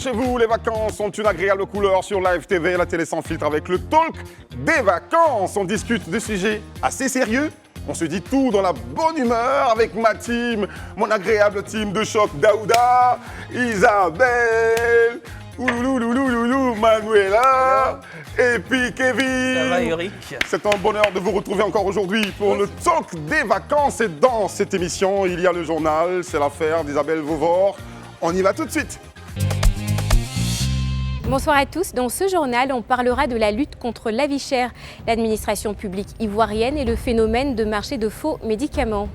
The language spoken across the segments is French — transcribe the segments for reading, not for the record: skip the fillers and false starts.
chez vous, les vacances ont une agréable couleur sur Live TV, la télé sans filtre avec le talk des vacances. On discute de sujets assez sérieux. On se dit tout dans la bonne humeur avec ma team, mon agréable team de choc, Daouda, Isabelle, Oulouloulouloulou, Manuela, et puis Kevin. Ça va, Yorick? C'est un bonheur de vous retrouver encore aujourd'hui pour le talk des vacances. Et dans cette émission, il y a le journal, c'est l'affaire d'Isabelle Vauvor. On y va tout de suite. Bonsoir à tous. Dans ce journal, on parlera de la lutte contre la vie chère, l'administration publique ivoirienne et le phénomène de marché de faux médicaments.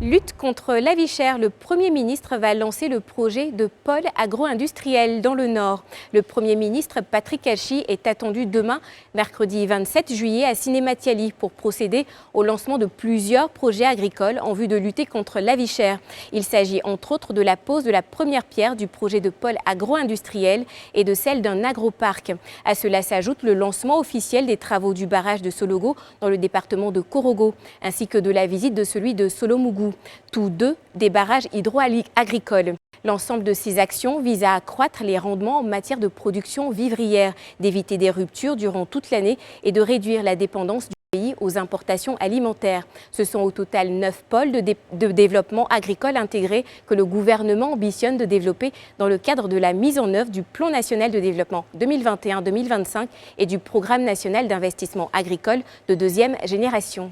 Lutte contre la vie chère, le Premier ministre va lancer le projet de pôle agro-industriel dans le Nord. Le Premier ministre Patrick Hachi est attendu demain, mercredi 27 juillet, à Cinématiali pour procéder au lancement de plusieurs projets agricoles en vue de lutter contre la vie chère. Il s'agit entre autres de la pose de la première pierre du projet de pôle agro-industriel et de celle d'un agroparc. À cela s'ajoute le lancement officiel des travaux du barrage de Sologo dans le département de Korogo, ainsi que de la visite de celui de Solomougou. Tous deux des barrages hydro-agricoles. L'ensemble de ces actions vise à accroître les rendements en matière de production vivrière, d'éviter des ruptures durant toute l'année et de réduire la dépendance du pays aux importations alimentaires. Ce sont au total 9 pôles de développement agricole intégrés que le gouvernement ambitionne de développer dans le cadre de la mise en œuvre du Plan national de développement 2021-2025 et du Programme national d'investissement agricole de deuxième génération.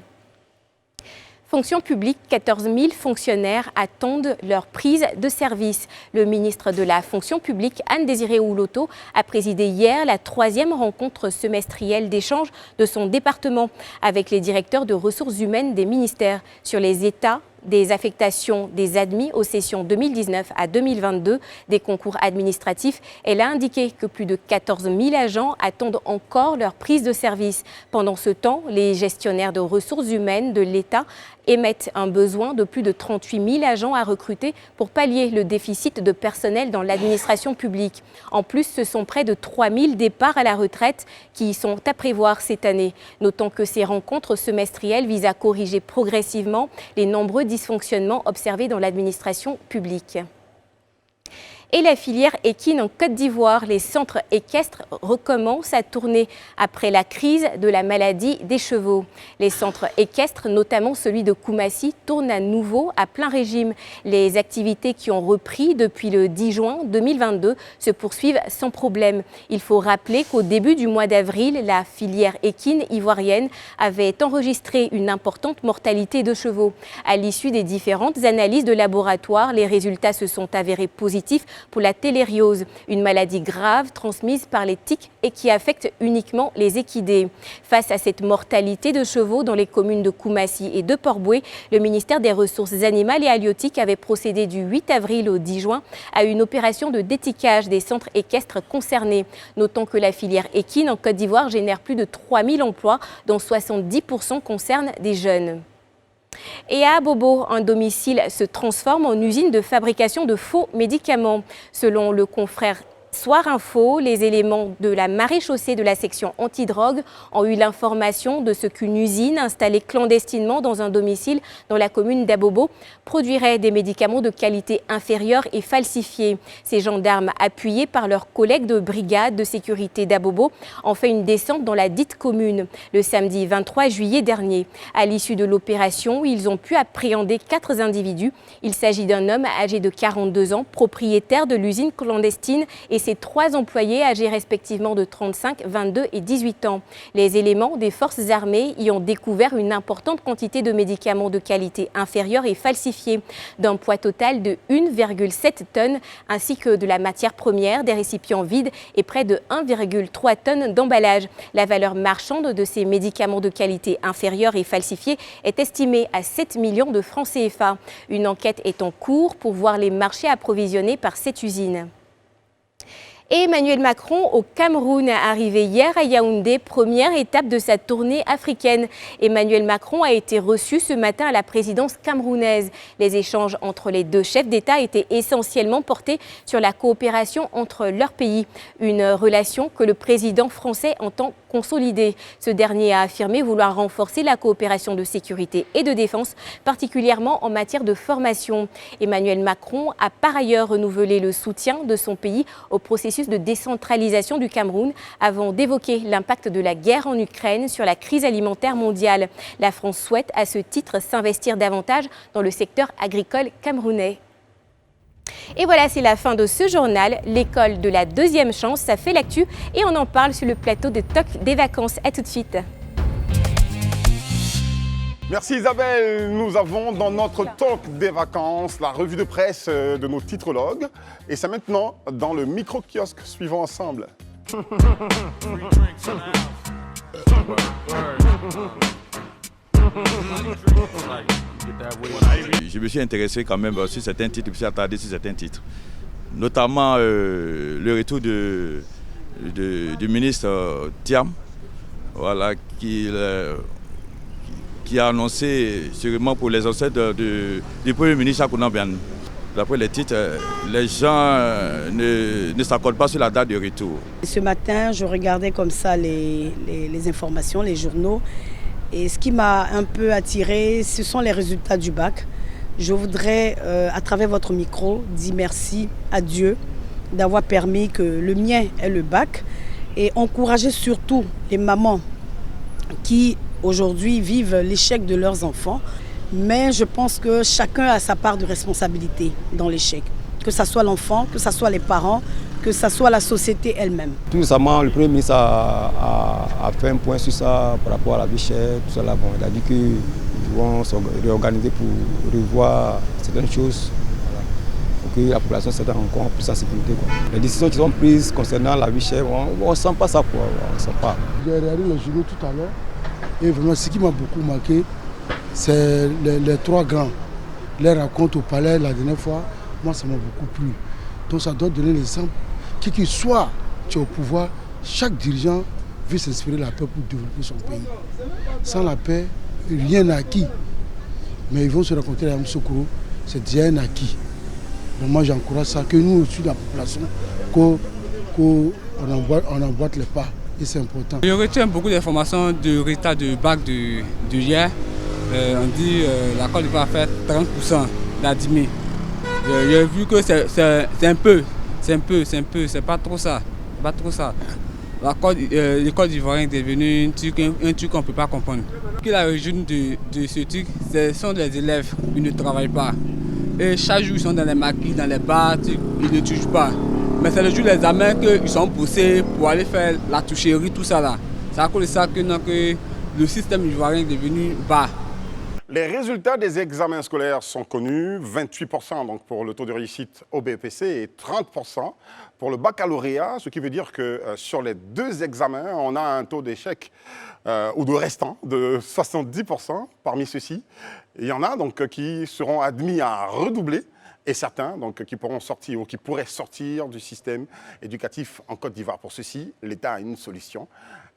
Fonction publique, 14 000 fonctionnaires attendent leur prise de service. Le ministre de la fonction publique, Anne-Désirée Ouloto, a présidé hier la 3e rencontre semestrielle d'échange de son département avec les directeurs de ressources humaines des ministères sur les états des affectations des admis aux sessions 2019 à 2022 des concours administratifs. Elle a indiqué que plus de 14 000 agents attendent encore leur prise de service. Pendant ce temps, les gestionnaires de ressources humaines de l'État émettent un besoin de plus de 38 000 agents à recruter pour pallier le déficit de personnel dans l'administration publique. En plus, ce sont près de 3 000 départs à la retraite qui sont à prévoir cette année. Notons que ces rencontres semestrielles visent à corriger progressivement les nombreux dysfonctionnements observés dans l'administration publique. Et la filière équine en Côte d'Ivoire, les centres équestres recommencent à tourner après la crise de la maladie des chevaux. Les centres équestres, notamment celui de Koumassi, tournent à nouveau à plein régime. Les activités qui ont repris depuis le 10 juin 2022 se poursuivent sans problème. Il faut rappeler qu'au début du mois d'avril, la filière équine ivoirienne avait enregistré une importante mortalité de chevaux. À l'issue des différentes analyses de laboratoire, les résultats se sont avérés positifs pour la télériose, une maladie grave transmise par les tiques et qui affecte uniquement les équidés. Face à cette mortalité de chevaux dans les communes de Koumassi et de Port-Boué, le ministère des Ressources animales et halieutiques avait procédé du 8 avril au 10 juin à une opération de détiquage des centres équestres concernés. Notons que la filière équine en Côte d'Ivoire génère plus de 3 000 emplois, dont 70% concernent des jeunes. Et à Abobo, un domicile se transforme en usine de fabrication de faux médicaments. Selon le confrère Soir Info, les éléments de la maréchaussée de la section antidrogue ont eu l'information de ce qu'une usine installée clandestinement dans un domicile dans la commune d'Abobo produirait des médicaments de qualité inférieure et falsifiés. Ces gendarmes, appuyés par leurs collègues de brigade de sécurité d'Abobo, ont fait une descente dans la dite commune le samedi 23 juillet dernier. À l'issue de l'opération, ils ont pu appréhender 4 individus. Il s'agit d'un homme âgé de 42 ans, propriétaire de l'usine clandestine, et ses 3 employés âgés respectivement de 35, 22 et 18 ans. Les éléments des forces armées y ont découvert une importante quantité de médicaments de qualité inférieure et falsifiés, d'un poids total de 1,7 tonnes, ainsi que de la matière première, des récipients vides et près de 1,3 tonnes d'emballage. La valeur marchande de ces médicaments de qualité inférieure et falsifiés est estimée à 7 millions de francs CFA. Une enquête est en cours pour voir les marchés approvisionnés par cette usine. Et Emmanuel Macron au Cameroun, arrivé hier à Yaoundé, première étape de sa tournée africaine. Emmanuel Macron a été reçu ce matin à la présidence camerounaise. Les échanges entre les deux chefs d'État étaient essentiellement portés sur la coopération entre leurs pays. Une relation que le président français entend consolidé. Ce dernier a affirmé vouloir renforcer la coopération de sécurité et de défense, particulièrement en matière de formation. Emmanuel Macron a par ailleurs renouvelé le soutien de son pays au processus de décentralisation du Cameroun avant d'évoquer l'impact de la guerre en Ukraine sur la crise alimentaire mondiale. La France souhaite à ce titre s'investir davantage dans le secteur agricole camerounais. Et voilà, c'est la fin de ce journal. L'école de la deuxième chance, ça fait l'actu et on en parle sur le plateau de Talk des vacances. À tout de suite. Merci Isabelle. Nous avons dans notre Talk des vacances la revue de presse de nos titrologues. Et c'est maintenant dans le micro-kiosque. Suivons ensemble. Je me suis intéressé quand même sur certains titres, je me suis attardé sur certains titres. Notamment le retour du ministre Thiam, voilà, qui a annoncé sûrement pour les ancêtres du Premier ministre Akouna Bian. D'après les titres, les gens ne s'accordent pas sur la date de retour. Ce matin, je regardais comme ça les informations, les journaux. Et ce qui m'a un peu attiré, ce sont les résultats du bac. Je voudrais, à travers votre micro, dire merci à Dieu d'avoir permis que le mien ait le bac et encourager surtout les mamans qui aujourd'hui vivent l'échec de leurs enfants. Mais je pense que chacun a sa part de responsabilité dans l'échec. Que ce soit l'enfant, que ce soit les parents, que ce soit la société elle-même. Tout récemment, le Premier ministre a fait un point sur ça par rapport à la vie chère, tout ça là. Bon, il a dit qu'ils vont se réorganiser pour revoir certaines choses, voilà, pour que la population soit encore plus en sécurité, quoi. Les décisions qui sont prises concernant la vie chère, on ne sent pas ça, quoi. On sent pas. J'ai regardé les journaux tout à l'heure et vraiment ce qui m'a beaucoup marqué, c'est les trois grands. Les racontes au palais la dernière fois, moi ça m'a beaucoup plu. Donc ça doit donner l'exemple. Qui qu'il soit, tu es au pouvoir, chaque dirigeant veut s'inspirer de la paix pour développer son pays. Sans la paix, rien n'est acquis. Mais ils vont se rencontrer à Msokoro, c'est déjà un acquis. Donc moi j'encourage ça, que nous aussi, la population, qu'on emboîte les pas. Et c'est important. Je retiens beaucoup d'informations du résultat du bac de hier. On dit la Côte d'Ivoire fait 30% d'admis. J'ai vu que c'est un peu. C'est pas trop ça. L'école d'Ivoirien est devenue un truc qu'on ne peut pas comprendre. Ce qui la région de ce truc, ce sont les élèves, ils ne travaillent pas. Et chaque jour, ils sont dans les maquis, dans les bars, ils ne touchent pas. Mais c'est le jour des examens qu'ils sont poussés pour aller faire la toucherie, tout ça là. C'est à cause de ça que le système ivoirien est devenu bas. Les résultats des examens scolaires sont connus, 28% donc pour le taux de réussite au BEPC et 30% pour le baccalauréat, ce qui veut dire que sur les deux examens, on a un taux d'échec ou de restant de 70% parmi ceux-ci. Il y en a donc qui seront admis à redoubler et certains donc, qui pourront sortir ou qui pourraient sortir du système éducatif en Côte d'Ivoire. Pour ceci, l'État a une solution.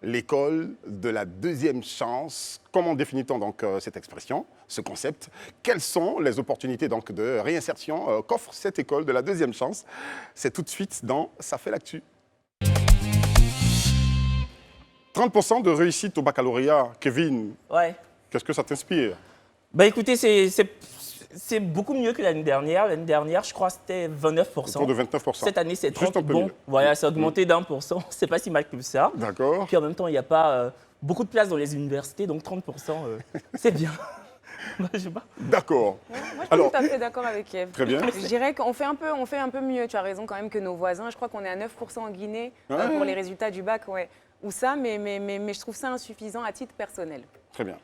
L'école de la deuxième chance. Comment définit-on donc cette expression, ce concept? Quelles sont les opportunités donc de réinsertion qu'offre cette école de la deuxième chance? C'est tout de suite dans Ça fait l'actu. 30% de réussite au baccalauréat, Kevin. Ouais. Qu'est-ce que ça t'inspire? Bah écoutez, c'est beaucoup mieux que l'année dernière. L'année dernière, je crois que c'était 29%. Autour de 29%. Cette année, c'est 30%. Juste un peu mieux. Voilà, c'est augmenté d'1%. C'est pas si mal que ça. D'accord. Puis en même temps, il n'y a pas beaucoup de place dans les universités, donc 30%, c'est bien. Je sais pas. D'accord. Ouais, moi, je suis tout à fait d'accord avec Kev. Très bien. Je dirais qu'on fait un peu mieux. Tu as raison quand même que nos voisins. Je crois qu'on est à 9% en Guinée pour les résultats du bac. Ouais. Ou ça, mais je trouve ça insuffisant à titre personnel. Très bien.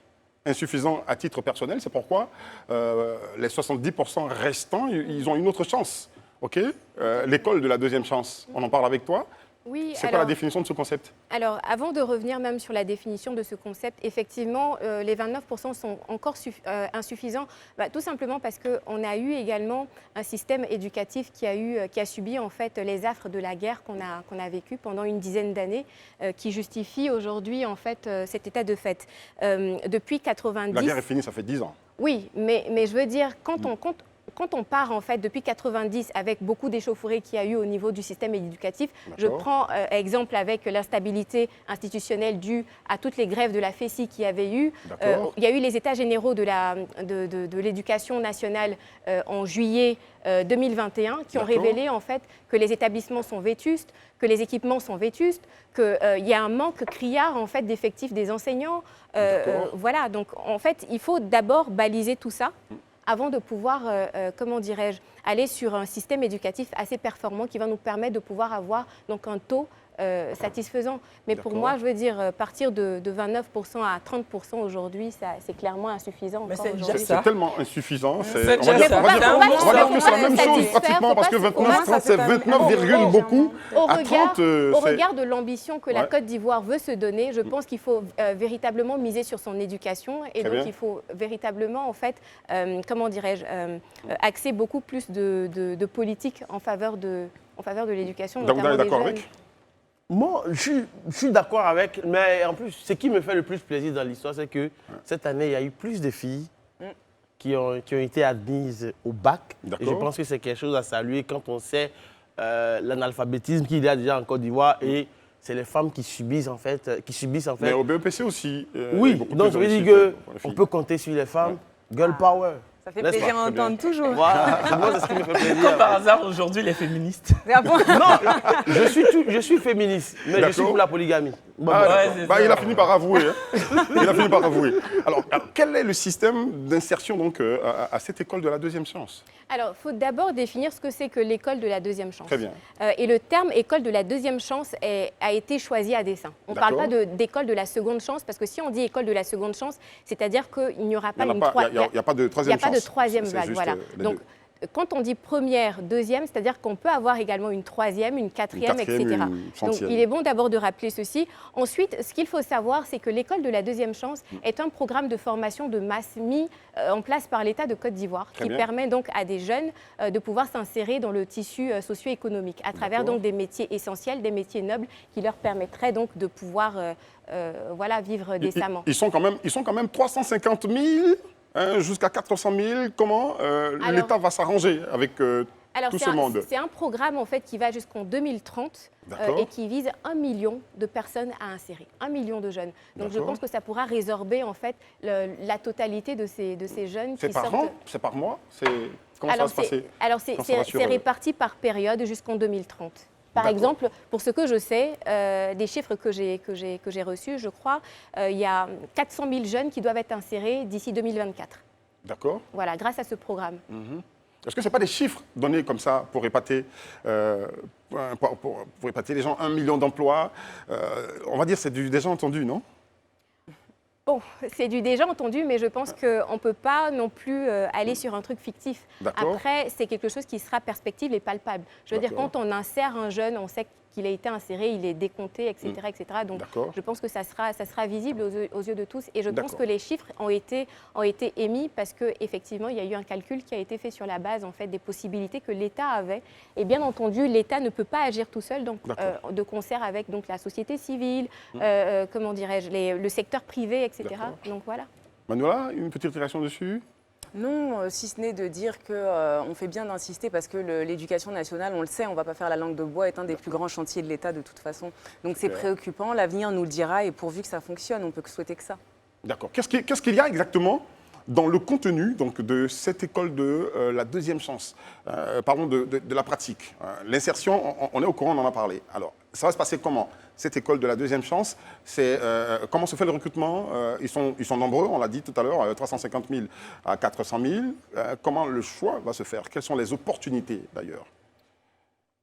Insuffisant à titre personnel, c'est pourquoi les 70% restants, ils ont une autre chance. OK, l'école de la deuxième chance, on en parle avec toi. Oui, c'est quoi la définition de ce concept? Alors, avant de revenir même sur la définition de ce concept, effectivement, les 29% sont encore insuffisants, tout simplement parce qu'on a eu également un système éducatif qui a subi en fait les affres de la guerre qu'on a vécue pendant une dizaine d'années, qui justifie aujourd'hui en fait cet état de fait. Depuis 90. La guerre est finie, ça fait 10 ans. Oui, mais je veux dire, quand quand on part en fait depuis 90 avec beaucoup d'échauffourées qu'il y a eu au niveau du système éducatif, je prends exemple avec l'instabilité institutionnelle due à toutes les grèves de la FESI qu'il y avait eu. Il y a eu les états généraux de l'éducation nationale en juillet 2021 qui ont révélé en fait que les établissements sont vétustes, que les équipements sont vétustes, qu'il y a un manque criard en fait d'effectifs des enseignants. Voilà, donc en fait il faut d'abord baliser tout ça avant de pouvoir, comment dirais-je, aller sur un système éducatif assez performant qui va nous permettre de pouvoir avoir donc un taux satisfaisant. Mais pour moi, je veux dire, partir de 29% à 30% aujourd'hui, c'est clairement insuffisant. Mais c'est tellement insuffisant. On C'est va dire que c'est la même chose pratiquement parce que 29, 30, c'est 29, beaucoup. Au regard de l'ambition que la Côte d'Ivoire veut se donner, je pense qu'il faut véritablement miser sur son éducation et donc il faut véritablement, en fait, comment dirais-je, axer beaucoup plus de politique en faveur de l'éducation. Donc vous êtes d'accord avec ? Moi, je suis d'accord avec, mais en plus, ce qui me fait le plus plaisir dans l'histoire, c'est que cette année, il y a eu plus de filles qui ont été admises au bac. Et je pense que c'est quelque chose à saluer quand on sait l'analphabétisme qu'il y a déjà en Côte d'Ivoire et c'est les femmes qui subissent en fait. Mais au BEPC aussi. Oui, donc je veux dire qu'on peut compter sur les femmes. Girl power. Ça fait plaisir à entendre toujours. Voilà, moi, c'est ce qui me fait plaisir. Comme par hasard, aujourd'hui, les féministes. Non, je suis féministe, mais je suis pour la polygamie. Il a fini par avouer. Il a fini par avouer. Alors, quel est le système d'insertion donc à cette école de la deuxième chance ? Alors, il faut d'abord définir ce que c'est que l'école de la deuxième chance. Très bien. Et le terme école de la deuxième chance a été choisi à dessein. On ne parle pas d'école de la seconde chance, parce que si on dit école de la seconde chance, c'est-à-dire qu'il n'y aura pas une troisième. Il n'y a pas de troisième chance. De troisième vague, voilà. Donc, quand on dit première, deuxième, c'est-à-dire qu'on peut avoir également une troisième, une quatrième, etc. Donc, il est bon d'abord de rappeler ceci. Ensuite, ce qu'il faut savoir, c'est que l'école de la deuxième chance est un programme de formation de masse mis en place par l'État de Côte d'Ivoire, qui permet donc à des jeunes de pouvoir s'insérer dans le tissu socio-économique à travers donc des métiers essentiels, des métiers nobles, qui leur permettraient donc de pouvoir vivre décemment. Ils sont quand même 350 000 jusqu'à 400 000, comment l'État va s'arranger avec tout ce monde ? C'est un programme en fait qui va jusqu'en 2030 et qui vise 1 million de personnes à insérer, 1 million de jeunes. Donc je pense que ça pourra résorber en fait la totalité de ces jeunes qui sortent. C'est par mois ? Comment ça va se passer ? Alors c'est réparti par période jusqu'en 2030. Par exemple, pour ce que je sais, des chiffres que j'ai reçus, je crois, il y a 400 000 jeunes qui doivent être insérés d'ici 2024. D'accord. Voilà, grâce à ce programme. Est-ce que ce n'est pas des chiffres donnés comme ça pour épater, pour épater les gens, 1 million d'emplois on va dire c'est du déjà entendu, non ? Bon, c'est du déjà entendu, mais je pense qu'on ne peut pas non plus aller sur un truc fictif. Après, c'est quelque chose qui sera perspective et palpable. Je veux dire, quand on insère un jeune, on sait qu'il a été inséré, il est décompté, etc. etc. Donc, je pense que ça sera visible aux yeux de tous. Et je pense que les chiffres ont été émis parce qu'effectivement, il y a eu un calcul qui a été fait sur la base en fait, des possibilités que l'État avait. Et bien entendu, l'État ne peut pas agir tout seul, donc, de concert avec donc, la société civile, comment dirais-je, le secteur privé, etc. Donc voilà. Manuela, une petite réaction dessus ? Non, si ce n'est de dire qu'on fait bien d'insister parce que l'éducation nationale, on le sait, on ne va pas faire la langue de bois, est un des plus grands chantiers de l'État de toute façon. Donc c'est préoccupant, l'avenir nous le dira et pourvu que ça fonctionne, on peut que souhaiter que ça. D'accord. Qu'est-ce qu'il y a exactement dans le contenu donc, de cette école de la deuxième chance? Parlons de la pratique. L'insertion, on est au courant, on en a parlé. Alors, ça va se passer comment? Cette école de la deuxième chance, comment se fait le recrutement? Ils sont nombreux, on l'a dit tout à l'heure, 350 000 à 400 000. Comment le choix va se faire? Quelles sont les opportunités d'ailleurs?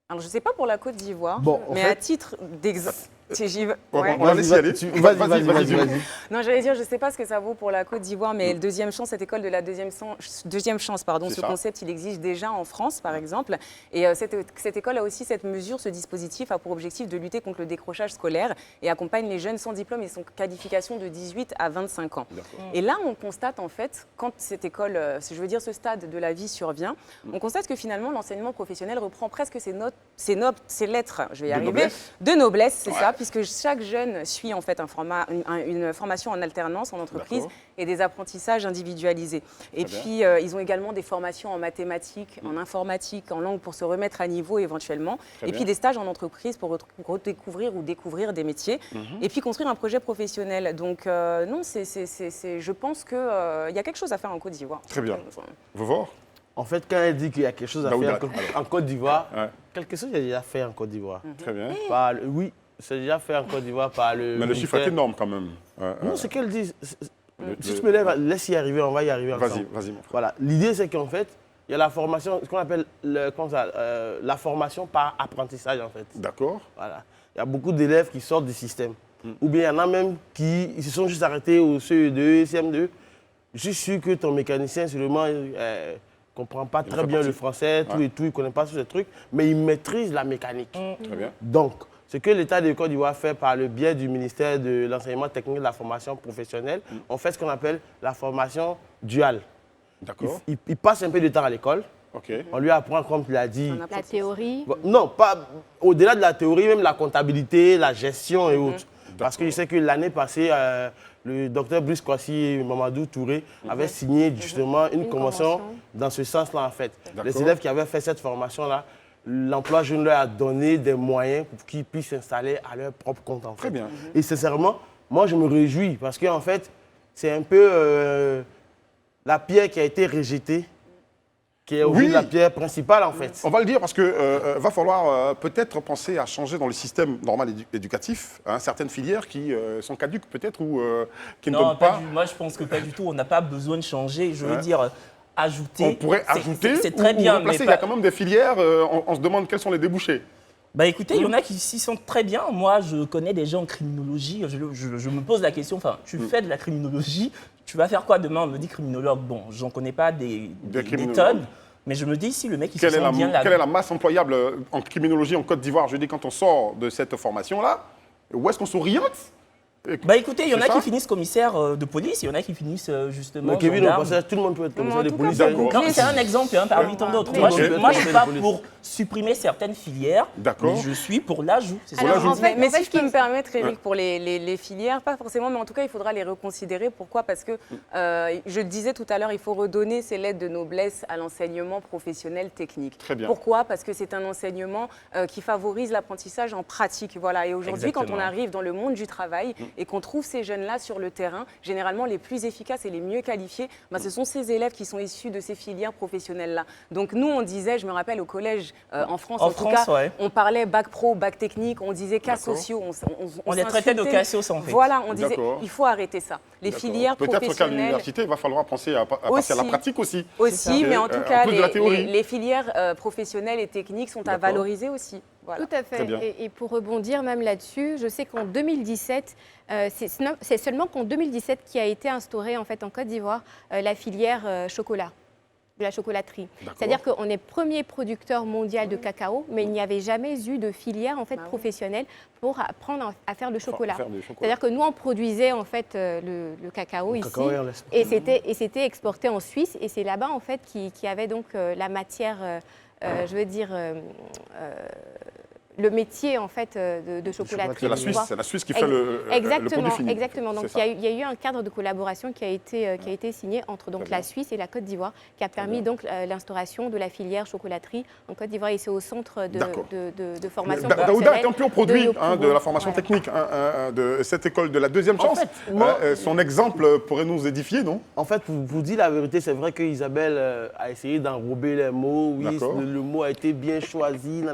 Alors, je ne sais pas pour la Côte d'Ivoire, mais à titre d'exemple... Vas-y. Non, j'allais dire, je ne sais pas ce que ça vaut pour la Côte d'Ivoire, mais le deuxième chance, cette école de la deuxième chance, ce concept, il existe déjà en France, par exemple. Et cette école a aussi cette mesure, ce dispositif a pour objectif de lutter contre le décrochage scolaire et accompagne les jeunes sans diplôme et sans qualification de 18 à 25 ans. Et là, on constate en fait, quand cette école, je veux dire ce stade de la vie survient, on constate que finalement, l'enseignement professionnel reprend presque ses lettres, je vais y arriver, de noblesse, c'est ça. puisque chaque jeune suit en fait une formation en alternance en entreprise et des apprentissages individualisés. Et puis, ils ont également des formations en mathématiques, en informatique, en langue pour se remettre à niveau éventuellement. Et puis, des stages en entreprise pour redécouvrir ou découvrir des métiers. Et puis, construire un projet professionnel. Donc, non, je pense qu'il y a quelque chose à faire en Côte d'Ivoire. Très bien. Vous voir? En fait, quand elle dit qu'il y a quelque chose à faire en Côte d'Ivoire, quelque chose est déjà fait en Côte d'Ivoire. Très bien. Oui, c'est déjà fait en Côte d'Ivoire par le. Mais le chiffre est énorme quand même. Non, c'est qu'elle dit. Si tu me lèves, laisse y arriver, on va y arriver ensemble. Vas-y, mon frère. Voilà. L'idée, c'est qu'en fait, il y a la formation, ce qu'on appelle la formation par apprentissage, en fait. D'accord. Voilà. Il y a beaucoup d'élèves qui sortent du système. Ou bien il y en a même qui se sont juste arrêtés au CE2, CM2. Je suis sûr que ton mécanicien, sûrement, ne comprend pas très bien le français, tout et tout, il ne connaît pas tous ces trucs, mais il maîtrise la mécanique. Très bien. Donc, ce que l'État de Côte d'Ivoire fait par le biais du ministère de l'enseignement technique et de la formation professionnelle, on fait ce qu'on appelle la formation duale. D'accord. Il passe un peu de temps à l'école. On lui apprend, comme tu l'as dit. La théorie. Non, pas au-delà de la théorie, même la comptabilité, la gestion et autres. Parce que je sais que l'année passée, le docteur Brice Kwasi Mamadou Touré avait signé justement une convention dans ce sens-là, en fait. Les élèves qui avaient fait cette formation-là, l'emploi jeune leur a donné des moyens pour qu'ils puissent s'installer à leur propre compte, en fait. Très bien. Et sincèrement, moi, je me réjouis parce qu'en fait, c'est un peu la pierre qui a été rejetée, qui est aujourd'hui la pierre principale, en fait. On va le dire parce qu'il va falloir peut-être penser à changer dans le système normal éducatif certaines filières qui sont caduques peut-être ou qui ne donnent pas... Moi, je pense que pas du tout. On n'a pas besoin de changer. Je veux dire, ajouter... On pourrait ajouter c'est très bien, remplacer. Mais il y a quand même des filières, on se demande quels sont les débouchés. Bah écoutez, il y en a qui s'y sentent très bien. Moi, je connais des gens en criminologie. Je me pose la question, enfin, tu fais de la criminologie, tu vas faire quoi demain? On me dit criminologue. Bon, j'en connais pas des tonnes. Mais je me dis, si le mec, il se sent bien là... Quelle est la masse employable en criminologie en Côte d'Ivoire? Je dis, quand on sort de cette formation-là, où est-ce qu'on s'oriente? Bah écoutez, il y en a qui finissent commissaire de police, il y en a qui finissent justement Kevin, au passage, tout le monde peut être commissaire de police. Non, c'est un exemple parmi tant d'autres. Moi, je ne suis pas pour supprimer certaines filières, mais je suis pour l'ajout. Mais si je peux me permettre, Eric, pour les filières, pas forcément, mais en tout cas, il faudra les reconsidérer. Pourquoi? Parce que, je le disais tout à l'heure, il faut redonner ces lettres de noblesse à l'enseignement professionnel technique. Très bien. Pourquoi? Parce que c'est un enseignement qui favorise l'apprentissage en pratique. Voilà. Et aujourd'hui, quand on arrive dans le monde du travail, et qu'on trouve ces jeunes-là sur le terrain, généralement les plus efficaces et les mieux qualifiés, ce sont ces élèves qui sont issus de ces filières professionnelles-là. Donc nous, on disait, je me rappelle au collège, en France, en tout cas, on parlait bac pro, bac technique, on disait cas sociaux. On les traitait de cassos, en fait. Voilà, on disait, il faut arrêter ça. Les filières professionnelles... Peut-être qu'à l'université, il va falloir penser à passer à la pratique aussi. Aussi, mais en tout cas, les filières professionnelles et techniques sont à valoriser aussi. Voilà. Tout à fait. Et pour rebondir même là-dessus, je sais qu'en 2017, c'est seulement qu'en 2017 qui a été instaurée en fait en Côte d'Ivoire la filière chocolat, de la chocolaterie. C'est-à-dire qu'on est premier producteur mondial de cacao, mais il n'y avait jamais eu de filière en fait professionnelle pour apprendre à faire le chocolat. C'est-à-dire que nous on produisait en fait le cacao ici, et c'était exporté en Suisse, et c'est là-bas en fait qui avait donc la matière. Je veux dire, le métier en fait de chocolaterie. C'est la Suisse qui fait le produit fini. Exactement. Donc il y a eu un cadre de collaboration qui a été signé entre donc la Suisse et la Côte d'Ivoire, qui a permis donc l'instauration de la filière chocolaterie en Côte d'Ivoire, et c'est au centre de formation. Daouda est un pur produit de la formation technique de cette école de la deuxième chance. Son exemple pourrait nous édifier, non? En fait, pour vous dire la vérité, c'est vrai qu'Isabelle a essayé d'enrober les mots. Oui, le mot a été bien choisi.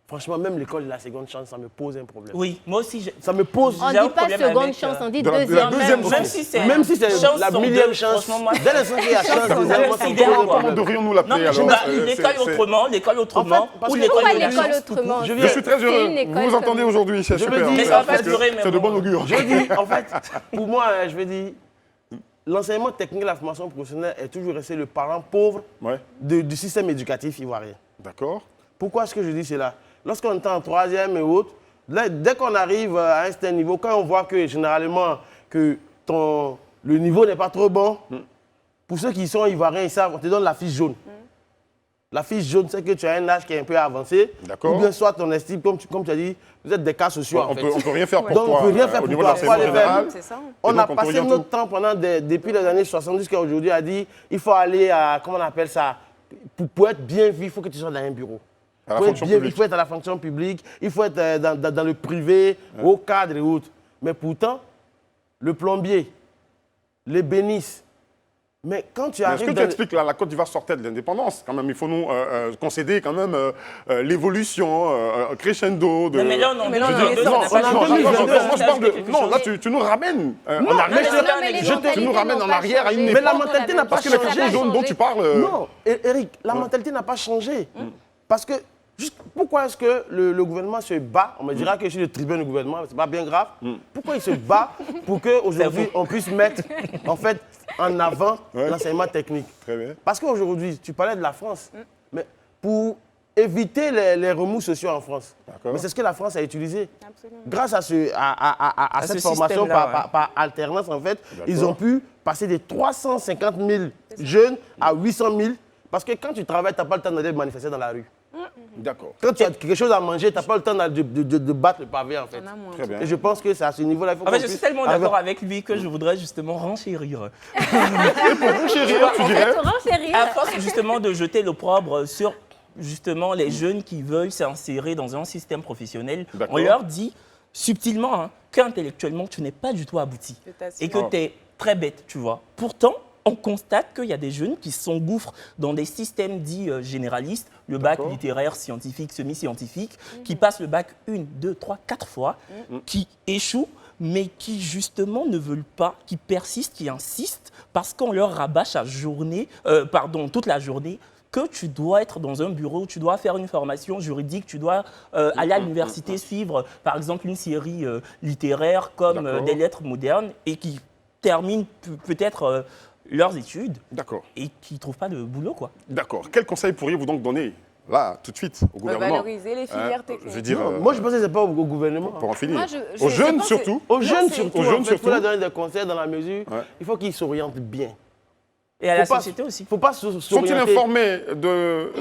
Franchement, même l'école de la seconde chance, ça me pose un problème. Oui, moi aussi. Ça me pose un problème. On ne dit pas seconde chance, on dit deuxième chance. Même si c'est la millième chance. Dès l'instant qu'il y a chance, comment devrions-nous l'appeler alors? L'école autrement. Ou l'école autrement. Je suis très heureux. Vous vous entendez aujourd'hui, c'est super. C'est de bon augure. Je dis, en fait, pour moi, je veux dire, l'enseignement technique et la formation professionnelle est toujours resté le parent pauvre du système éducatif ivoirien. D'accord. Pourquoi est-ce que je dis cela? Lorsqu'on est en troisième et autres, dès qu'on arrive à un certain niveau, quand on voit que généralement que le niveau n'est pas trop bon, pour ceux qui sont ivoiriens, ils savent, on te donne la fiche jaune. La fiche jaune, c'est que tu as un âge qui est un peu avancé. D'accord. Ou bien soit ton estime, comme tu as dit, vous êtes des cas sociaux en fait. On peut rien faire pour Donc, toi. on peut rien faire au pour niveau toi. de l'enseignement général. On a passé notre temps depuis les années 70 jusqu'à aujourd'hui à dire il faut aller à, comment on appelle ça, pour être bien vu, il faut que tu sois dans un bureau. Il faut être à la fonction publique, il faut être dans le privé, au cadre et autres. Mais pourtant, le plombier, les bénisses, mais quand tu arrives... Est-ce que tu expliques là, la Côte d'Ivoire sortait de l'indépendance quand même, il faut nous concéder quand même l'évolution crescendo de... Non, mais là, on moi je parle de... Non, là, tu nous ramènes en arrière. Tu nous ramènes en arrière à une époque. Mais la mentalité n'a pas changé. Parce que les cartons jaunes dont tu parles... Non, Eric, la mentalité n'a pas changé. Parce que, pourquoi est-ce que le gouvernement se bat? On me dira que je suis le tribun du gouvernement, c'est pas bien grave. Pourquoi il se bat pour qu'aujourd'hui, on puisse mettre, en fait, en avant l'enseignement technique? Très bien. Parce qu'aujourd'hui, tu parlais de la France, mais pour éviter les remous sociaux en France, mais c'est ce que la France a utilisé. Absolument. Grâce à cette formation par alternance, en fait, ils ont pu passer de 350 000 jeunes à 800 000. Parce que quand tu travailles, tu n'as pas le temps d'aller manifester dans la rue. D'accord. Quand tu as quelque chose à manger, tu n'as pas le temps de battre le pavé, en fait. Très bien. Et je pense que c'est à ce niveau-là. En fait, je suis tellement d'accord avec lui que je voudrais justement renchérir. Et pour renchérir, tu dirais? À force justement de jeter l'opprobre sur justement les jeunes qui veulent s'insérer dans un système professionnel, on leur dit subtilement qu'intellectuellement, tu n'es pas du tout abouti. Et que tu es très bête, tu vois. Pourtant, on constate qu'il y a des jeunes qui s'engouffrent dans des systèmes dits généralistes, le bac littéraire, scientifique, semi-scientifique, qui passent le bac 1, 2, 3, 4 fois, qui échouent, mais qui justement ne veulent pas, qui persistent, qui insistent, parce qu'on leur rabâche toute la journée, que tu dois être dans un bureau, tu dois faire une formation juridique, tu dois aller à l'université suivre, par exemple, une série littéraire comme des lettres modernes, et qui terminent peut-être... leurs études et qui ne trouvent pas de boulot, quoi. D'accord. Quel conseil pourriez-vous donc donner, là, tout de suite, au gouvernement? Valoriser les filières techniques. Je veux dire, moi, je pense que ce n'est pas au gouvernement. Pour en finir. Aux jeunes surtout. Aux jeunes surtout. Il faut leur donner des conseils dans la mesure, il faut qu'ils s'orientent bien. Et à la société aussi. Il ne faut pas s'orienter. Sont-ils informés de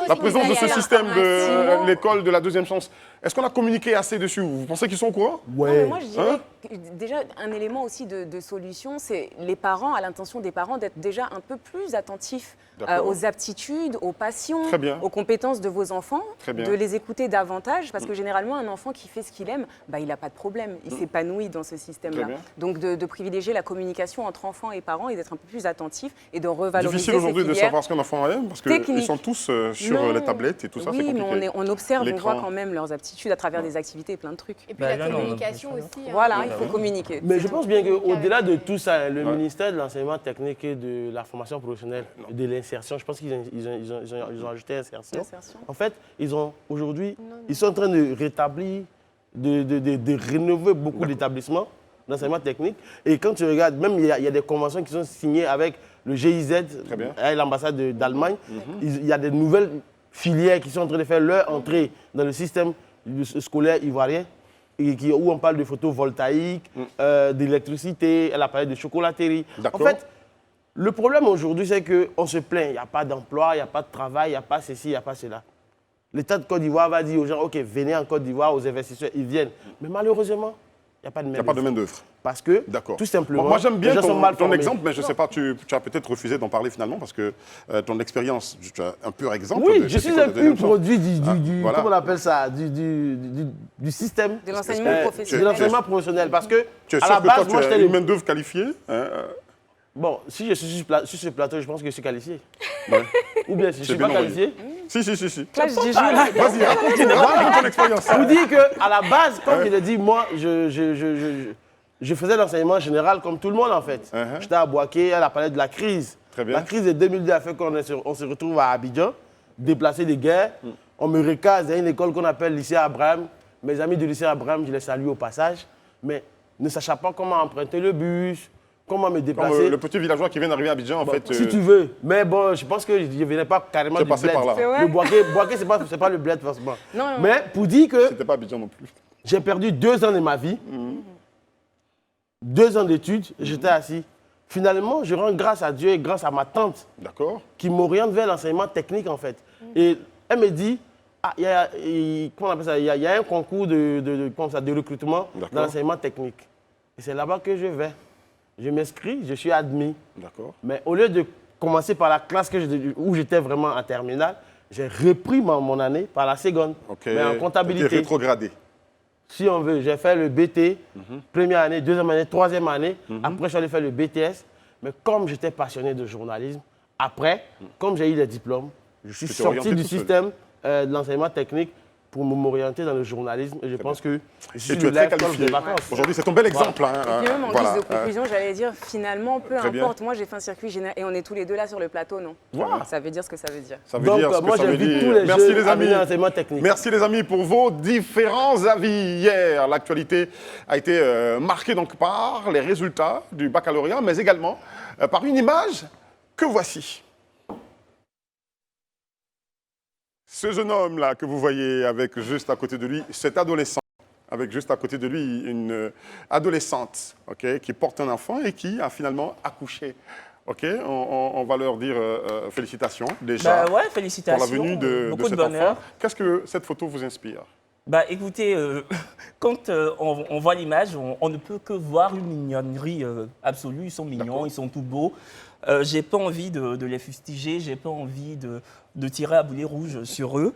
la présence de ce système de l'école de la deuxième chance? Est-ce qu'on a communiqué assez dessus? Vous pensez qu'ils sont au courant? Oui. Moi, je dirais déjà un élément aussi de solution, c'est les parents, à l'intention des parents, d'être déjà un peu plus attentifs aux aptitudes, aux passions, aux compétences de vos enfants, de les écouter davantage, parce que généralement, un enfant qui fait ce qu'il aime, il n'a pas de problème, il s'épanouit dans ce système-là. Donc, de privilégier la communication entre enfants et parents et d'être un peu plus attentifs et de revaloriser difficile aujourd'hui de savoir ce qu'un enfant aime, parce qu'ils sont tous sur les tablettes et tout ça, c'est compliqué. Oui, mais on observe, on voit quand même leurs aptitudes à travers des activités et plein de trucs. Et puis la communication aussi. Voilà, il faut communiquer. Mais je pense bien qu'au-delà de tout ça, le ministère de l'enseignement technique et de la formation professionnelle, de l'insertion, je pense qu'ils ont ajouté insertion. En fait, aujourd'hui, ils sont en train de rétablir, de rénover beaucoup d'établissements d'enseignement technique. Et quand tu regardes, même il y a des conventions qui sont signées avec le GIZ, avec l'ambassade d'Allemagne. Il y a des nouvelles filières qui sont en train de faire leur entrée dans le système scolaire ivoirien, où on parle de photovoltaïque, d'électricité, elle a parlé de chocolaterie. En fait, le problème aujourd'hui, c'est qu'on se plaint, il n'y a pas d'emploi, il n'y a pas de travail, il n'y a pas ceci, il n'y a pas cela. L'État de Côte d'Ivoire va dire aux gens, OK, venez en Côte d'Ivoire, aux investisseurs, ils viennent. Mais malheureusement, il n'y a pas de main-d'œuvre. Il n'y a pas de main-d'œuvre. Parce que, tout simplement, moi j'aime bien ton exemple, mais je ne sais pas, tu as peut-être refusé d'en parler finalement, parce que ton expérience, tu as un pur exemple. Oui, je suis un pur produit comment on appelle ça, du système. De l'enseignement professionnel. De l'enseignement professionnel, parce que, tu es sûr que toi, tu as une main-d'œuvre qualifiée? Bon, si je suis sur ce plateau, je pense que je suis qualifié. Ou bien si je ne suis pas qualifié. Si. Vas-y, raconte ton expérience. Je vous dis qu'à la base, comme je l'ai dit, moi, je faisais l'enseignement général comme tout le monde en fait. J'étais à Boaké, elle a parlé de la crise. La crise de 2002 a fait qu'on se retrouve à Abidjan, déplacé de guerre. On me recase à une école qu'on appelle lycée Abraham. Mes amis du lycée Abraham, je les salue au passage. Mais ne sachant pas comment emprunter le bus, comment me déplacer. Comme le petit villageois qui vient d'arriver à Abidjan, en fait. Si tu veux. Mais bon, je pense que je ne venais pas carrément du bled. Par là. Le Boaké, ce n'est pas le bled forcément. Non. Mais pour dire que... C'était pas Abidjan non plus. J'ai perdu 2 ans de ma vie. 2 ans d'études, j'étais assis. Finalement, je rends grâce à Dieu et grâce à ma tante qui m'oriente vers l'enseignement technique en fait. Et elle me dit, comment on appelle ça, il y a un concours de recrutement dans l'enseignement technique. Et c'est là-bas que je vais. Je m'inscris, je suis admis. Mais au lieu de commencer par la classe où j'étais vraiment en terminale, j'ai repris mon année par la seconde, mais en comptabilité. Tu es rétrogradé. Si on veut, j'ai fait le BT, première année, deuxième année, troisième année. Après, je suis allé faire le BTS. Mais comme j'étais passionné de journalisme, après, comme j'ai eu des diplômes, je suis sorti du système de l'enseignement technique pour m'orienter dans le journalisme. Et je pense que je suis tu es très qualifié. Aujourd'hui, c'est ton bel exemple. Et puis même en guise de conclusion, j'allais dire, finalement, peu importe. Moi, j'ai fait un circuit général et on est tous les deux là sur le plateau, non? Ça veut dire ce que ça veut dire. Ça veut dire ce que ça veut dire. Merci les amis. Merci les amis pour vos différents avis. Hier, l'actualité a été marquée donc par les résultats du baccalauréat, mais également par une image que voici. Ce jeune homme-là que vous voyez avec juste à côté de lui, cet adolescent, avec juste à côté de lui une adolescente qui porte un enfant et qui a finalement accouché. On va leur dire félicitations déjà félicitations, pour la venue de cet enfant. Qu'est-ce que cette photo vous inspire? Écoutez, quand on voit l'image, on ne peut que voir une mignonnerie absolue. Ils sont mignons, ils sont tout beaux. J'ai pas envie de les fustiger, j'ai pas envie de tirer à boulet rouge sur eux.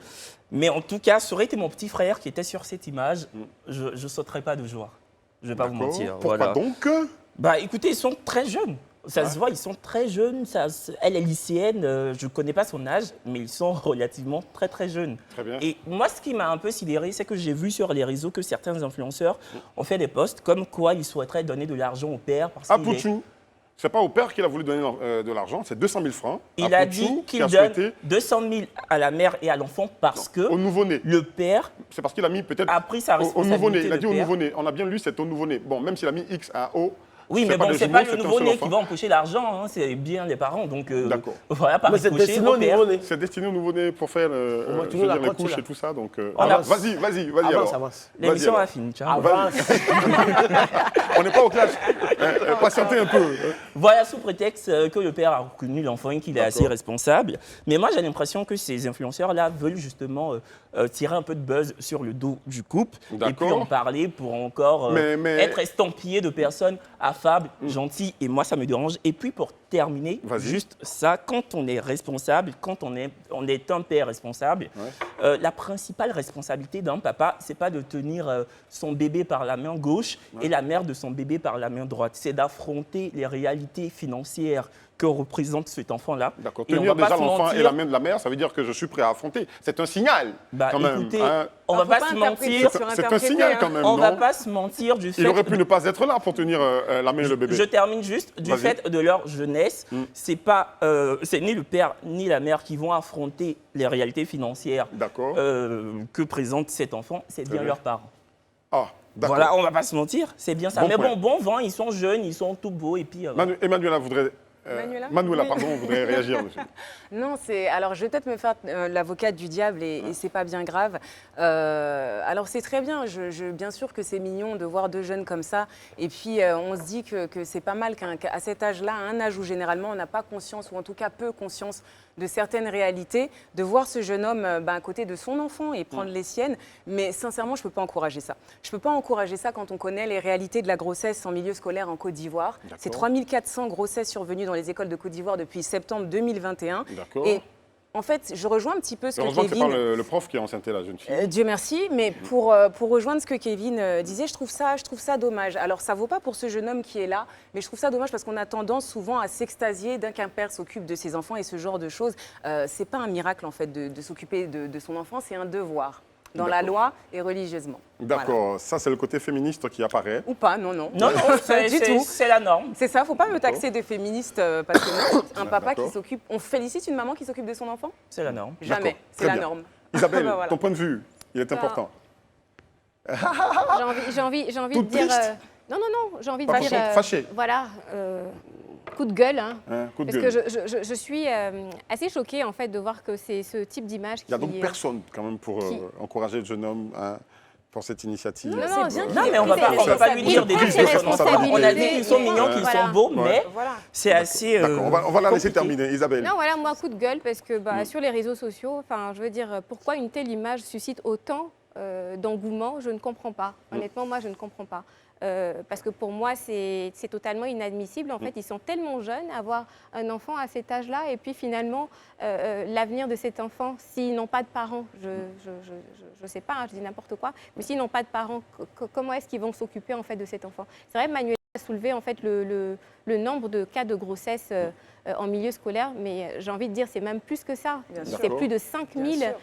Mais en tout cas, ça aurait été mon petit frère qui était sur cette image, je ne sauterais pas de joie. Je ne vais pas vous mentir. Pourquoi donc? Écoutez, ils sont très jeunes. Ça se voit, ils sont très jeunes. Elle est lycéenne, je ne connais pas son âge, mais ils sont relativement très très jeunes. Très bien. Et moi, ce qui m'a un peu sidéré, c'est que j'ai vu sur les réseaux que certains influenceurs ont fait des posts comme quoi ils souhaiteraient donner de l'argent au père. C'est pas au père qu'il a voulu donner de l'argent, c'est 200 000 francs. Il a dit qu'il donne 200 000 à la mère et à l'enfant parce que au nouveau-né. Le père c'est parce qu'il a mis peut-être a pris sa responsabilité. Au nouveau-né, il a dit au nouveau-né. On a bien lu, c'est au nouveau-né. Bon, même s'il a mis X à O. Oui, mais bon, c'est pas le nouveau-né qui va empocher l'argent, c'est bien les parents. Donc, voilà, par c'est destiné au nouveau-né. C'est destiné au nouveau-né pour faire les couches et tout ça. Donc, vas-y. Avance. L'émission a fini. Ciao. On n'est pas au clash. Patientez un peu. Voilà, sous prétexte que le père a reconnu l'enfant et qu'il est assez responsable. Mais moi, j'ai l'impression que ces influenceurs-là veulent justement tirer un peu de buzz sur le dos du couple et puis en parler pour encore être estampillé de personnes affables, gentilles. Et moi, ça me dérange. Et puis, pour terminer, juste ça, quand on est responsable, quand on est un père responsable, la principale responsabilité d'un papa, c'est pas de tenir son bébé par la main gauche et la mère de son bébé par la main droite. C'est d'affronter les réalités financières que représente cet enfant-là. D'accord. Tenir déjà l'enfant et la main de la mère, ça veut dire que je suis prêt à affronter. C'est un signal, quand même. Écoutez, on va pas se mentir. C'est un signal, quand même, on va pas se mentir du fait... Il aurait pu ne pas être là pour tenir la main et le bébé. Je termine juste. Du fait de leur jeunesse, c'est ni le père ni la mère qui vont affronter les réalités financières que présente cet enfant, c'est bien leurs parents. Voilà, on va pas se mentir, c'est bien ça. Bon vent, ils sont jeunes, ils sont tout beaux et puis... Emmanuela voudrait... Manuela, pardon, voudrait réagir dessus. Non, alors je vais peut-être me faire l'avocate du diable et c'est pas bien grave. Alors c'est très bien, bien sûr que c'est mignon de voir deux jeunes comme ça. Et puis on se dit que c'est pas mal qu'à cet âge-là, à un âge où généralement on n'a pas conscience, ou en tout cas peu conscience de certaines réalités, de voir ce jeune homme à côté de son enfant et prendre les siennes. Mais sincèrement, je ne peux pas encourager ça. Je ne peux pas encourager ça quand on connaît les réalités de la grossesse en milieu scolaire en Côte d'Ivoire. C'est 3400 grossesses survenues dans les écoles de Côte d'Ivoire depuis septembre 2021. Et en fait, je rejoins un petit peu ce que Kevin... c'est pas le prof qui a enceinté la jeune fille. Dieu merci, mais pour rejoindre ce que Kevin disait, je trouve ça dommage. Alors, ça ne vaut pas pour ce jeune homme qui est là, mais je trouve ça dommage parce qu'on a tendance souvent à s'extasier d'un qu'un père s'occupe de ses enfants et ce genre de choses. C'est pas un miracle, en fait, de s'occuper de son enfant, c'est un devoir. Dans la loi et religieusement. D'accord, voilà. Ça c'est le côté féministe qui apparaît. Ou pas, non. Non, c'est la norme. C'est ça, faut pas me taxer de féministe parce que un papa qui s'occupe... On félicite une maman qui s'occupe de son enfant? C'est la norme. Jamais, c'est la norme. Isabelle, voilà. Ton point de vue, il est important. J'ai envie de dire... Non, j'ai envie de dire... Fâché. Voilà, coup de gueule. Coup de gueule. Que je suis assez choquée en fait de voir que c'est ce type d'image qui... Il n'y a donc personne quand même pour encourager le jeune homme pour cette initiative. Non, mais on ne va pas lui dire des trucs sur son enfant. On a dit qu'ils sont mignons, qu'ils sont beaux, mais c'est assez... D'accord, on va la laisser terminer. Isabelle. Non, voilà, moi, coup de gueule, parce que sur les réseaux sociaux, je veux dire, pourquoi une telle image suscite autant d'engouement, je ne comprends pas. Honnêtement, moi, je ne comprends pas. Parce que pour moi, c'est totalement inadmissible. En fait, ils sont tellement jeunes, avoir un enfant à cet âge-là, et puis finalement, l'avenir de cet enfant, s'ils n'ont pas de parents, je ne sais pas, je dis n'importe quoi, mais s'ils n'ont pas de parents, comment est-ce qu'ils vont s'occuper en fait de cet enfant? C'est vrai, Manuel a soulevé en fait le nombre de cas de grossesse en milieu scolaire, mais j'ai envie de dire, c'est même plus que ça. C'est plus de 5000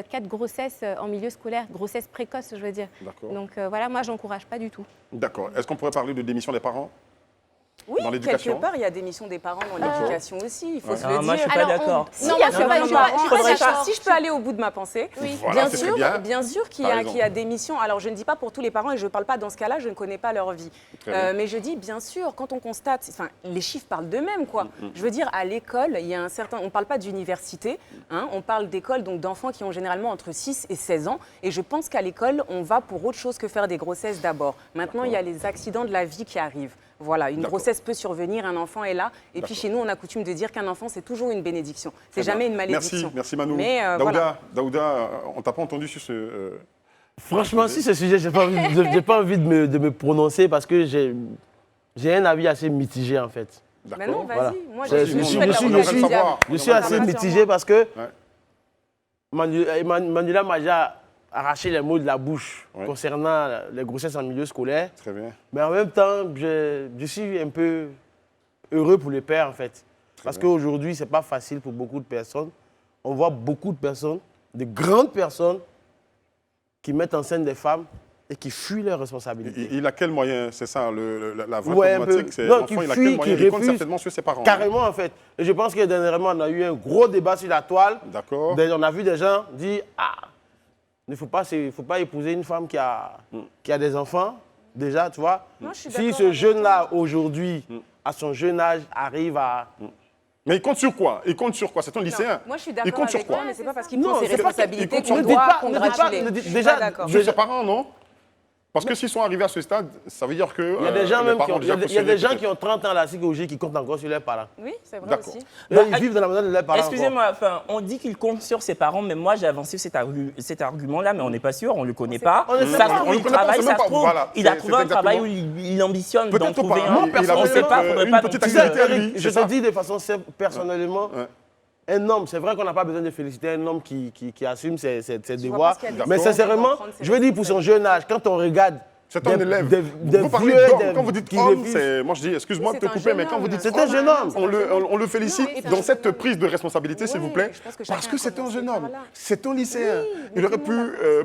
cas de grossesse en milieu scolaire, grossesse précoce, je veux dire. Donc voilà, moi, j'encourage pas du tout. D'accord. Est-ce qu'on pourrait parler de démission des parents? Oui, quelque part, il y a des missions des parents dans l'éducation aussi, il faut se le dire. Moi, je ne suis pas d'accord. Si je peux aller au bout de ma pensée, bien sûr qu'il y a des missions. Alors, je ne dis pas pour tous les parents, et je ne parle pas dans ce cas-là, je ne connais pas leur vie. Mais je dis, bien sûr, quand on constate, les chiffres parlent d'eux-mêmes, quoi. Je veux dire, à l'école, il y a un certain... On ne parle pas d'université, on parle d'école, donc d'enfants qui ont généralement entre 6 et 16 ans. Et je pense qu'à l'école, on va pour autre chose que faire des grossesses d'abord. Maintenant, il y a les accidents de la vie qui arrivent. Voilà, une grossesse peut survenir, un enfant est là. Et puis chez nous, on a coutume de dire qu'un enfant, c'est toujours une bénédiction. C'est jamais une malédiction. Merci Manu. Mais, Daouda, on t'a pas entendu sur ce... Franchement, sur ce sujet, j'ai pas envie de me prononcer parce que j'ai un avis assez mitigé en fait. Mais non, vas-y. Moi, je suis assez mitigé parce que Manuela m'a déjà arraché les mots de la bouche concernant les grossesses en milieu scolaire. Très bien. Mais en même temps, je suis un peu heureux pour les pères, en fait. Parce qu'aujourd'hui, ce n'est pas facile pour beaucoup de personnes. On voit beaucoup de personnes, de grandes personnes, qui mettent en scène des femmes et qui fuient leurs responsabilités. Il a quel moyen? C'est ça, la vraie problématique. C'est l'enfant, il a quel moyen? Il compte certainement sur ses parents. Carrément, en fait. Et je pense que dernièrement, on a eu un gros débat sur la toile. D'accord. On a vu des gens dire « Ah, il ne faut pas épouser une femme qui a des enfants, déjà, tu vois. Si ce jeune-là, aujourd'hui, à son jeune âge, arrive à... Mais il compte sur quoi? C'est un lycéen. Moi, je suis d'accord avec toi, mais c'est pas parce qu'il prend ses responsabilités qu'on doit congratuler. Déjà, sur ses parents, non? Parce que s'ils sont arrivés à ce stade, ça veut dire que. Il y a des gens, qui ont 30 ans à la psychologie qui comptent encore sur leurs parents. Oui, c'est vrai aussi. Ils vivent dans la maison de leurs parents. Excusez-moi, on dit qu'il compte sur ses parents, mais moi j'ai avancé cet argument-là, mais on n'est pas sûr, on ne le connaît pas. Il a trouvé un travail où il ambitionne d'en trouver un. On ne sait pas, il ne faudrait pas. Je te dis de façon personnellement. Un homme, c'est vrai qu'on n'a pas besoin de féliciter un homme qui assume ses devoirs, mais sincèrement, je veux dire pour son jeune âge, quand on regarde c'est un élève. Vous parlez d'homme. Quand vous dites homme, moi je dis, excuse-moi de te couper, mais quand vous dites c'est un jeune homme, on le félicite dans cette prise de responsabilité, s'il vous plaît, parce que c'est un jeune homme, c'est un lycéen. Il aurait pu,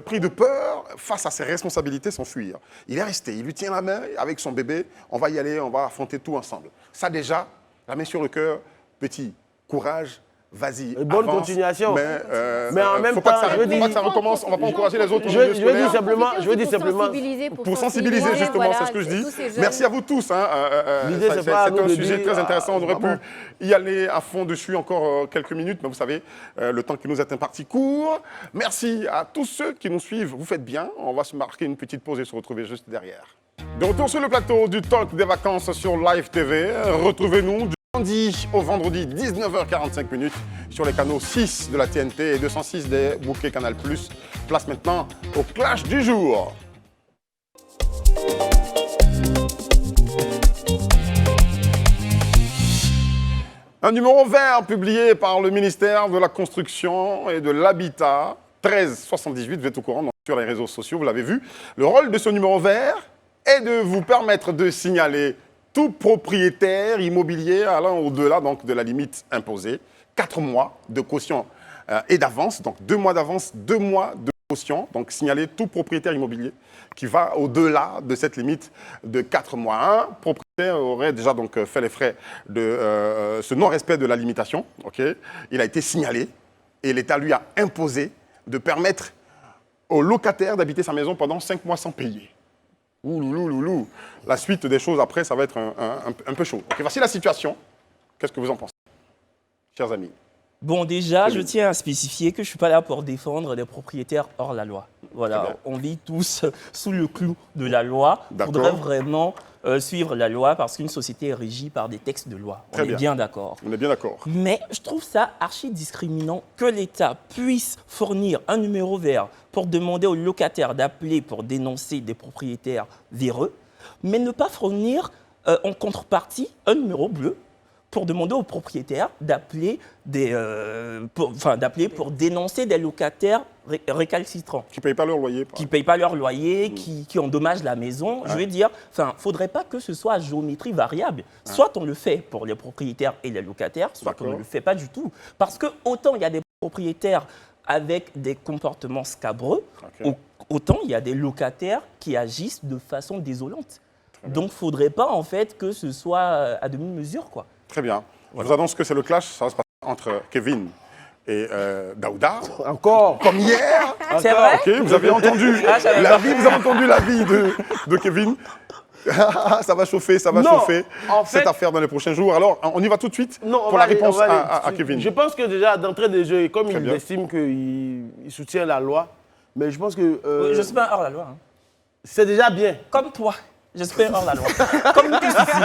pris de peur, face à ses responsabilités, s'enfuir. Il est resté, il lui tient la main avec son bébé, on va y aller, on va affronter tout ensemble. Ça déjà, la main sur le cœur, petit, courage. Vas-y, bonne avance, continuation. Mais en même temps, je veux dire, ça recommence. On va pas encourager les autres. Je veux dire simplement, pour sensibiliser justement, voilà, c'est ce que je dis. Merci à vous tous. C'est un sujet très intéressant. On aurait pu y aller à fond dessus encore quelques minutes, mais vous savez, le temps qui nous est imparti court. Merci à tous ceux qui nous suivent. Vous faites bien. On va se marquer une petite pause et se retrouver juste derrière. De retour sur le plateau du Talk des vacances sur Live TV. Retrouvez-nous du lundi au vendredi 19h45 sur les canaux 6 de la TNT et 206 des bouquets Canal+. Place maintenant au clash du jour. Un numéro vert publié par le ministère de la Construction et de l'Habitat, 1378, vous êtes au courant sur les réseaux sociaux, vous l'avez vu. Le rôle de ce numéro vert est de vous permettre de signaler tout propriétaire immobilier allant au-delà donc, de la limite imposée. 4 mois de caution et d'avance, donc 2 mois d'avance, 2 mois de caution. Donc signaler tout propriétaire immobilier qui va au-delà de cette limite de 4 mois. Un propriétaire aurait déjà donc, fait les frais de ce non-respect de la limitation. Okay. Il a été signalé et l'État lui a imposé de permettre aux locataires d'habiter sa maison pendant 5 mois sans payer. Ouloulou. La suite des choses après, ça va être un peu chaud. Okay, voici la situation. Qu'est-ce que vous en pensez, chers amis? Bon, déjà, je tiens à spécifier que je ne suis pas là pour défendre des propriétaires hors la loi. Voilà, on vit tous sous le clou de la loi. Il faudrait vraiment suivre la loi parce qu'une société est régie par des textes de loi. On est bien d'accord. On est bien d'accord. Mais je trouve ça archi discriminant que l'État puisse fournir un numéro vert pour demander aux locataires d'appeler pour dénoncer des propriétaires véreux, mais ne pas fournir en contrepartie un numéro bleu pour demander aux propriétaires d'appeler pour dénoncer des locataires récalcitrants. Qui ne payent pas leur loyer. Qui ne payent pas leur loyer, qui endommagent la maison. Je veux dire, il ne faudrait pas que ce soit à géométrie variable. Soit on le fait pour les propriétaires et les locataires, soit on ne le fait pas du tout. Parce que autant il y a des propriétaires avec des comportements scabreux, autant il y a des locataires qui agissent de façon désolante. Donc il ne faudrait pas en fait que ce soit à demi-mesure, quoi. Très bien. Je vous annonce que c'est le clash, ça va se passer entre Kevin et Daouda. Encore. Comme hier. C'est vrai. Ok, vous avez entendu l'avis de Kevin. Ça va chauffer, chauffer cette affaire dans les prochains jours. Alors, on y va tout de suite pour la réponse à Kevin. Je pense que déjà, d'entrée de jeu, comme il estime qu'il soutient la loi, mais je pense que... je ne suis pas hors la loi. Hein. C'est déjà bien. Comme toi, je suis pas hors la loi. Comme nous tous ici.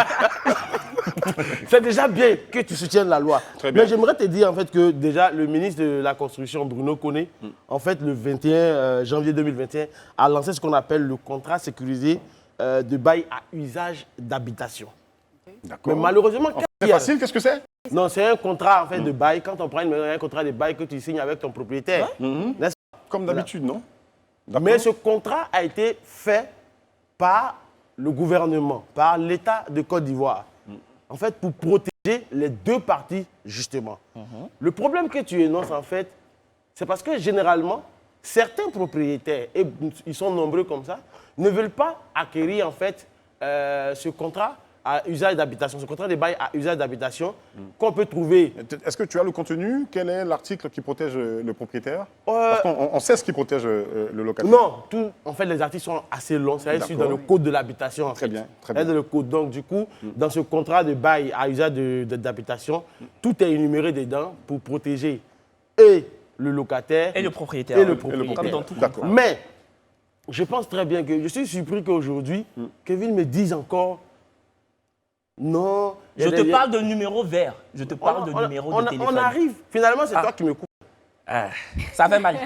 C'est déjà bien que tu soutiennes la loi. Mais j'aimerais te dire en fait que déjà le ministre de la Construction, Bruno Koné, en fait le 21 janvier 2021, a lancé ce qu'on appelle le contrat sécurisé de bail à usage d'habitation. Mais malheureusement, c'est facile, qu'est-ce que c'est? Non, c'est un contrat en fait de bail. Quand on prend une maison, un contrat de bail que tu signes avec ton propriétaire. Comme d'habitude, non? Mais ce contrat a été fait par le gouvernement, par l'État de Côte d'Ivoire. En fait, pour protéger les deux parties, justement. Le problème que tu énonces, en fait, c'est parce que généralement, certains propriétaires, et ils sont nombreux comme ça, ne veulent pas acquérir, en fait, ce contrat à usage d'habitation, ce contrat de bail à usage d'habitation qu'on peut trouver. Est-ce que tu as le contenu? Quel est l'article qui protège le propriétaire? Parce qu'on sait ce qui protège le locataire. Non, en fait, les articles sont assez longs. C'est issu dans le code de l'habitation. Très bien, très bien. Dans le code. Donc, du coup, dans ce contrat de bail à usage d'habitation, tout est énuméré dedans pour protéger et le locataire et le propriétaire. Comme dans tout contrat. Mais, je pense très bien que je suis surpris qu'aujourd'hui, Kevin me dise encore non. Je te parle de numéro vert. Je te parle de numéro de téléphone. On arrive. Finalement, c'est toi qui me coupes. Ça fait mal.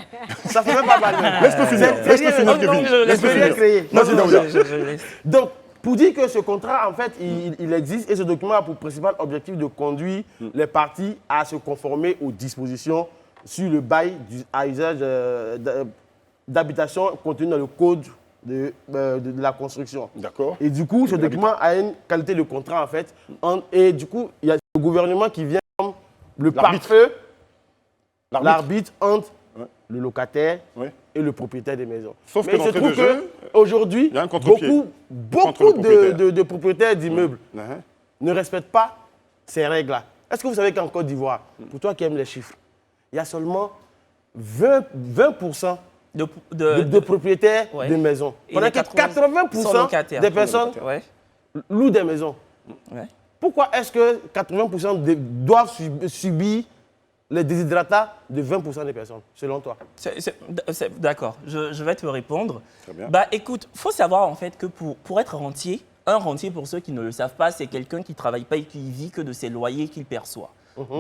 Ça fait même pas mal. Laisse-le finir. Laisse-le finir, Kevin. Laisse-le finir. Vas-y, Daouda. Donc, pour dire que ce contrat, en fait, il existe et ce document a pour principal objectif de conduire les parties à se conformer aux dispositions sur le bail à usage d'habitation contenu dans le code de la construction. D'accord. Et du coup, ce document a une qualité de contrat, en fait. Et du coup, il y a le gouvernement qui vient comme le pare-feu, l'arbitre entre le locataire et le propriétaire des maisons. Sauf que je trouve qu'aujourd'hui, beaucoup de propriétaires d'immeubles ne respectent pas ces règles-là. Est-ce que vous savez qu'en Côte d'Ivoire, pour toi qui aimes les chiffres, il y a seulement 20% de propriétaires de maisons. Pendant que 80% des personnes louent des maisons. Pourquoi est-ce que 80% doivent subir les déshydratats de 20% des personnes, selon toi? D'accord, je vais te répondre. Très bien. Bah, écoute, il faut savoir en fait que pour être rentier, un rentier, pour ceux qui ne le savent pas, c'est quelqu'un qui ne travaille pas et qui vit que de ses loyers qu'il perçoit.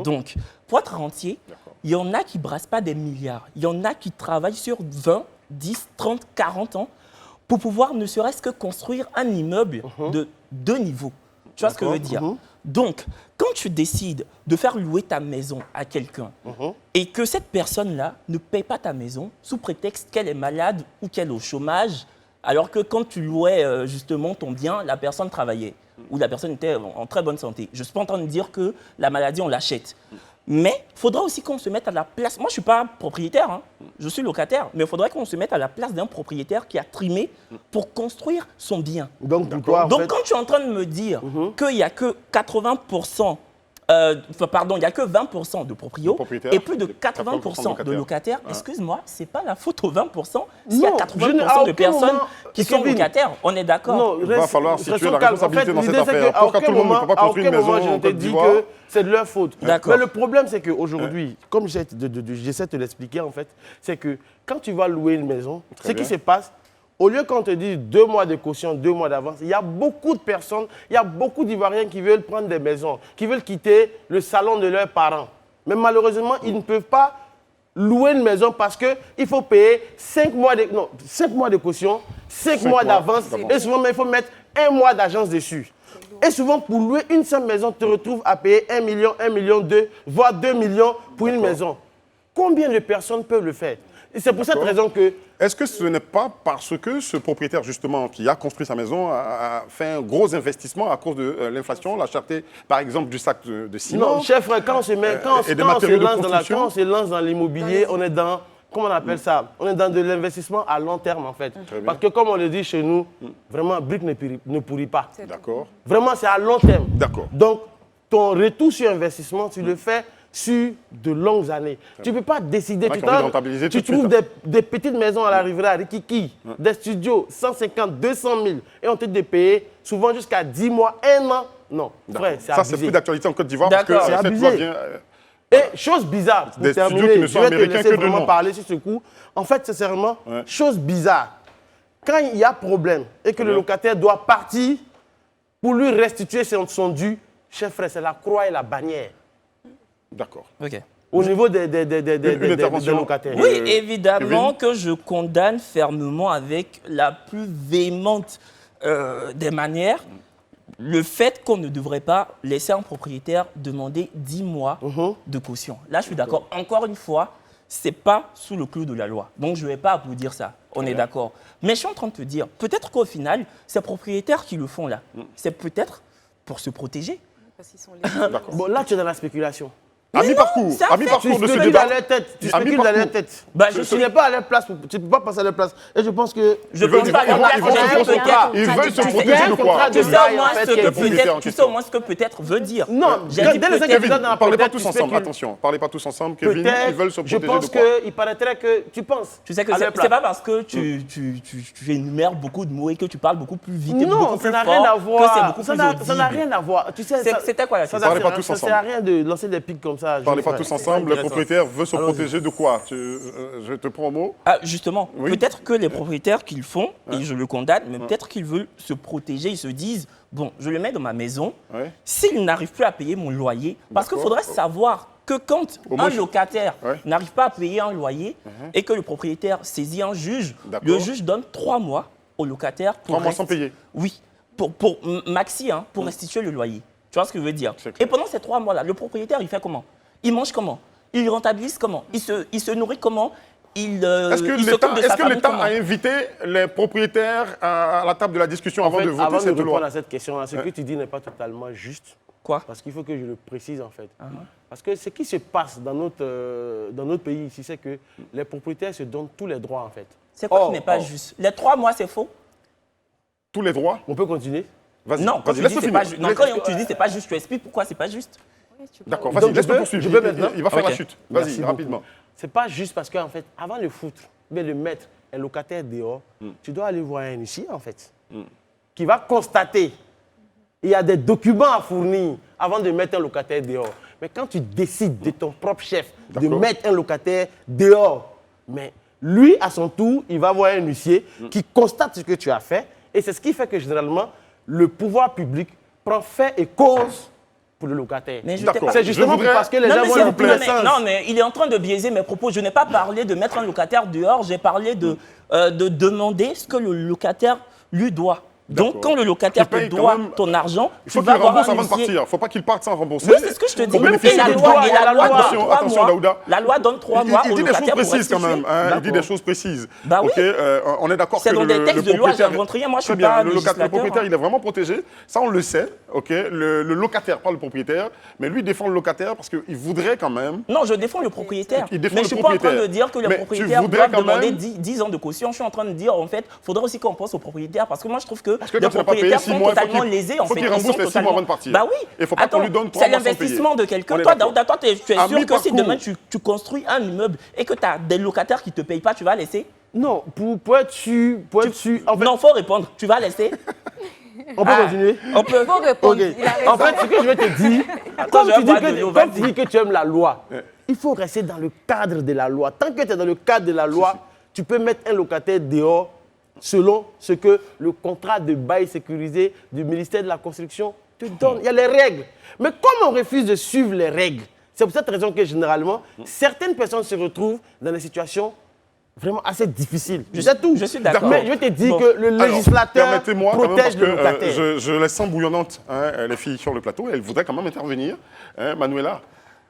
Donc, pour être rentier, il y en a qui ne brassent pas des milliards. Il y en a qui travaillent sur 20, 10, 30, 40 ans pour pouvoir ne serait-ce que construire un immeuble de 2 niveaux. Tu vois ce que je veux dire? Donc, quand tu décides de faire louer ta maison à quelqu'un et que cette personne-là ne paye pas ta maison sous prétexte qu'elle est malade ou qu'elle est au chômage, alors que quand tu louais justement ton bien, la personne travaillait ou la personne était en très bonne santé. Je ne suis pas en train de dire que la maladie, on l'achète. Mais il faudra aussi qu'on se mette à la place. Moi, je ne suis pas propriétaire, hein. Je suis locataire. Mais il faudrait qu'on se mette à la place d'un propriétaire qui a trimé pour construire son bien. Donc, pour toi, Donc quand tu es en train de me dire qu'il n'y a que 80% pardon, il n'y a que 20% de propriétaires et plus de 80% de locataires. Ah. Excuse-moi, ce n'est pas la faute aux 20% s'il y a 80% de personnes qui sont locataires. On est d'accord. Il va falloir situer la responsabilité dans cette affaire. Pourquoi tout le monde ne peut pas construire une maison en Côte d'Ivoire? Je te dis que c'est de leur faute. Mais le problème, c'est qu'aujourd'hui, comme j'essaie de te l'expliquer, en fait, c'est que quand tu vas louer une maison, ce qui se passe, au lieu qu'on te dise 2 mois de caution, 2 mois d'avance, il y a beaucoup de personnes, il y a beaucoup d'Ivoiriens qui veulent prendre des maisons, qui veulent quitter le salon de leurs parents. Mais malheureusement, ils ne peuvent pas louer une maison parce qu'il faut payer 5 mois de caution, 5 mois d'avance, et souvent, il faut mettre 1 mois d'agence dessus. Et souvent, pour louer une seule maison, tu te retrouves à payer 1 million, 1 million 2, voire 2 millions pour une maison. Combien de personnes peuvent le faire? Et c'est pour cette raison que... Est-ce que ce n'est pas parce que ce propriétaire, justement, qui a construit sa maison, a fait un gros investissement à cause de l'inflation, la cherté, par exemple, du sac de ciment? Non, chef, quand on se lance dans l'immobilier, on est dans... Comment on appelle ça? On est dans de l'investissement à long terme, en fait. Parce que, comme on le dit chez nous, vraiment, brique ne pourrit pas. D'accord. Vraiment, c'est à long terme. D'accord. Donc, ton retour sur investissement, tu le fais sur de longues années. Tu ne peux pas décider. Tu trouves des petites maisons à la Riviera, à Rikiki, des studios, 150, 200 000, et on te dit de payer souvent jusqu'à 10 mois, 1 an. Non, frère, c'est abusé. Ça, c'est plus d'actualité en Côte d'Ivoire parce que cette loi vient... Et chose bizarre, pour terminer, je vais te laisser vraiment parler sur ce coup. En fait, sincèrement, chose bizarre, quand il y a problème et que le locataire doit partir pour lui restituer son dû, chef frère, c'est la croix et la bannière. D'accord. Ok. Au niveau des locataires. Oui, évidemment que je condamne fermement avec la plus véhémente des manières le fait qu'on ne devrait pas laisser un propriétaire demander 10 mois de caution. Là, je suis d'accord. Encore une fois, ce n'est pas sous le clou de la loi. Donc, je ne vais pas vous dire ça. On est d'accord. Mais je suis en train de te dire, peut-être qu'au final, ces propriétaires qui le font là, c'est peut-être pour se protéger. Parce qu'ils sont bon, là, tu es dans la spéculation. À mi-parcours de ce débat. Tu spécules dans leur tête. Tu n'es pas à leur place, tu ne peux pas passer à leur place. Et je pense que... Ils veulent se protéger de quoi? Tu sais au moins ce que peut-être veut dire. Non, ne parlez pas tous ensemble, attention. Parlez pas tous ensemble, Kevin, ils veulent se protéger de quoi? Je pense qu'il paraîtrait que tu penses. Tu sais que c'est pas parce que tu énumères beaucoup de mots et que tu parles beaucoup plus vite et beaucoup plus fort que c'est beaucoup plus audible. Ça n'a rien à voir. C'était quoi la question? Parlez pas tous ensemble. Ça ne sert à rien de lancer des pics comme ça. Parlez pas tous ensemble, le propriétaire veut se protéger de quoi? Je te prends au mot. Justement, peut-être que les propriétaires qui le font, et je le condamne, mais peut-être qu'ils veulent se protéger, ils se disent, bon, je le mets dans ma maison, s'il n'arrive plus à payer mon loyer, parce qu'il faudrait savoir que quand un locataire n'arrive pas à payer un loyer et que le propriétaire saisit un juge, le juge donne 3 mois au locataire pour... 3 mois sans payer? Oui, pour maxi, pour restituer le loyer. Tu vois ce que je veux dire? Et pendant ces 3 mois-là, le propriétaire, il fait comment? Il mange comment? Il rentabilise comment? Il se nourrit comment? Est-ce que l'État a invité les propriétaires à la table de la discussion avant de voter cette loi? Avant de répondre à cette question, ce que tu dis n'est pas totalement juste. Quoi? Parce qu'il faut que je le précise en fait. Parce que ce qui se passe dans notre pays ici, c'est que les propriétaires se donnent tous les droits en fait. C'est quoi qui n'est pas juste? Les 3 mois, c'est faux? Tous les droits? On peut continuer? Non, quand tu dis c'est pas juste, c'est pas juste, tu expliques pourquoi c'est pas juste. D'accord, vas-y, laisse-le poursuivre. Je peux maintenant. Il va faire la chute. Vas-y, rapidement. C'est pas juste parce qu'en fait, avant de foutre, mais de mettre un locataire dehors, tu dois aller voir un huissier en fait, qui va constater. Il y a des documents à fournir avant de mettre un locataire dehors. Mais quand tu décides de ton propre chef de mettre un locataire dehors, mais lui, à son tour, il va voir un huissier qui constate ce que tu as fait. Et c'est ce qui fait que généralement, le pouvoir public prend fait et cause pour le locataire. C'est justement parce que les gens vont dans tous les sens. Non, mais il est en train de biaiser mes propos. Je n'ai pas parlé de mettre un locataire dehors, j'ai parlé de demander ce que le locataire lui doit. Donc, quand le locataire te doit ton argent, il faut qu'il rembourse avant de partir. Il ne faut pas qu'il parte sans rembourser. Oui, c'est ce que je te dis. La loi donne 3 mois au locataire pour restituer. Il dit des choses précises. Bah oui. On est d'accord que c'est dans des textes de loi, j'invente rien. Moi, je suis pas législateur. Le propriétaire, il est vraiment protégé. Ça, on le sait. Le locataire, pas le propriétaire. Mais lui, il défend le locataire parce qu'il voudrait quand même... Non, je défends le propriétaire. Mais je ne suis pas en train de dire que le propriétaire doit demander 10 ans de caution. Je suis en train de dire, en fait, il faudrait aussi qu'on pense au propriétaire. Parce que moi, je trouve que Parce que les quand tu n'as pas payé propriétaires 6 sont mois, totalement lésés. Il faut qu'il rembourse les 6 mois avant de partir. Bah oui. Il ne faut pas qu'on lui donne 3 c'est mois sans payer. l'investissement de quelqu'un. On est Toi, d'accord. tu es sûr que si mi-parcours. demain tu construis un immeuble et que tu as des locataires qui ne te payent pas, tu vas laisser? Non, pour être sûr, en fait, Non, il faut répondre. Tu vas laisser? on peut continuer? On peut. Faut répondre. Ok. Il a raison. En fait, ce que je vais te dire, Attends, je vais voir Denis, comme tu dis que tu aimes la loi, il faut rester dans le cadre de la loi. Tant que tu es dans le cadre de la loi, tu peux mettre un locataire dehors selon ce que le contrat de bail sécurisé du ministère de la Construction te donne. Il y a les règles. Mais comme on refuse de suivre les règles, c'est pour cette raison que généralement, certaines personnes se retrouvent dans des situations vraiment assez difficiles. C'est tout. Je suis d'accord. Mais je vais te dire que le législateur permettez-moi quand même, protège parce le que, locataire. je laisse sans bouillonnante les filles sur le plateau. Elles voudraient quand même intervenir. Manuela.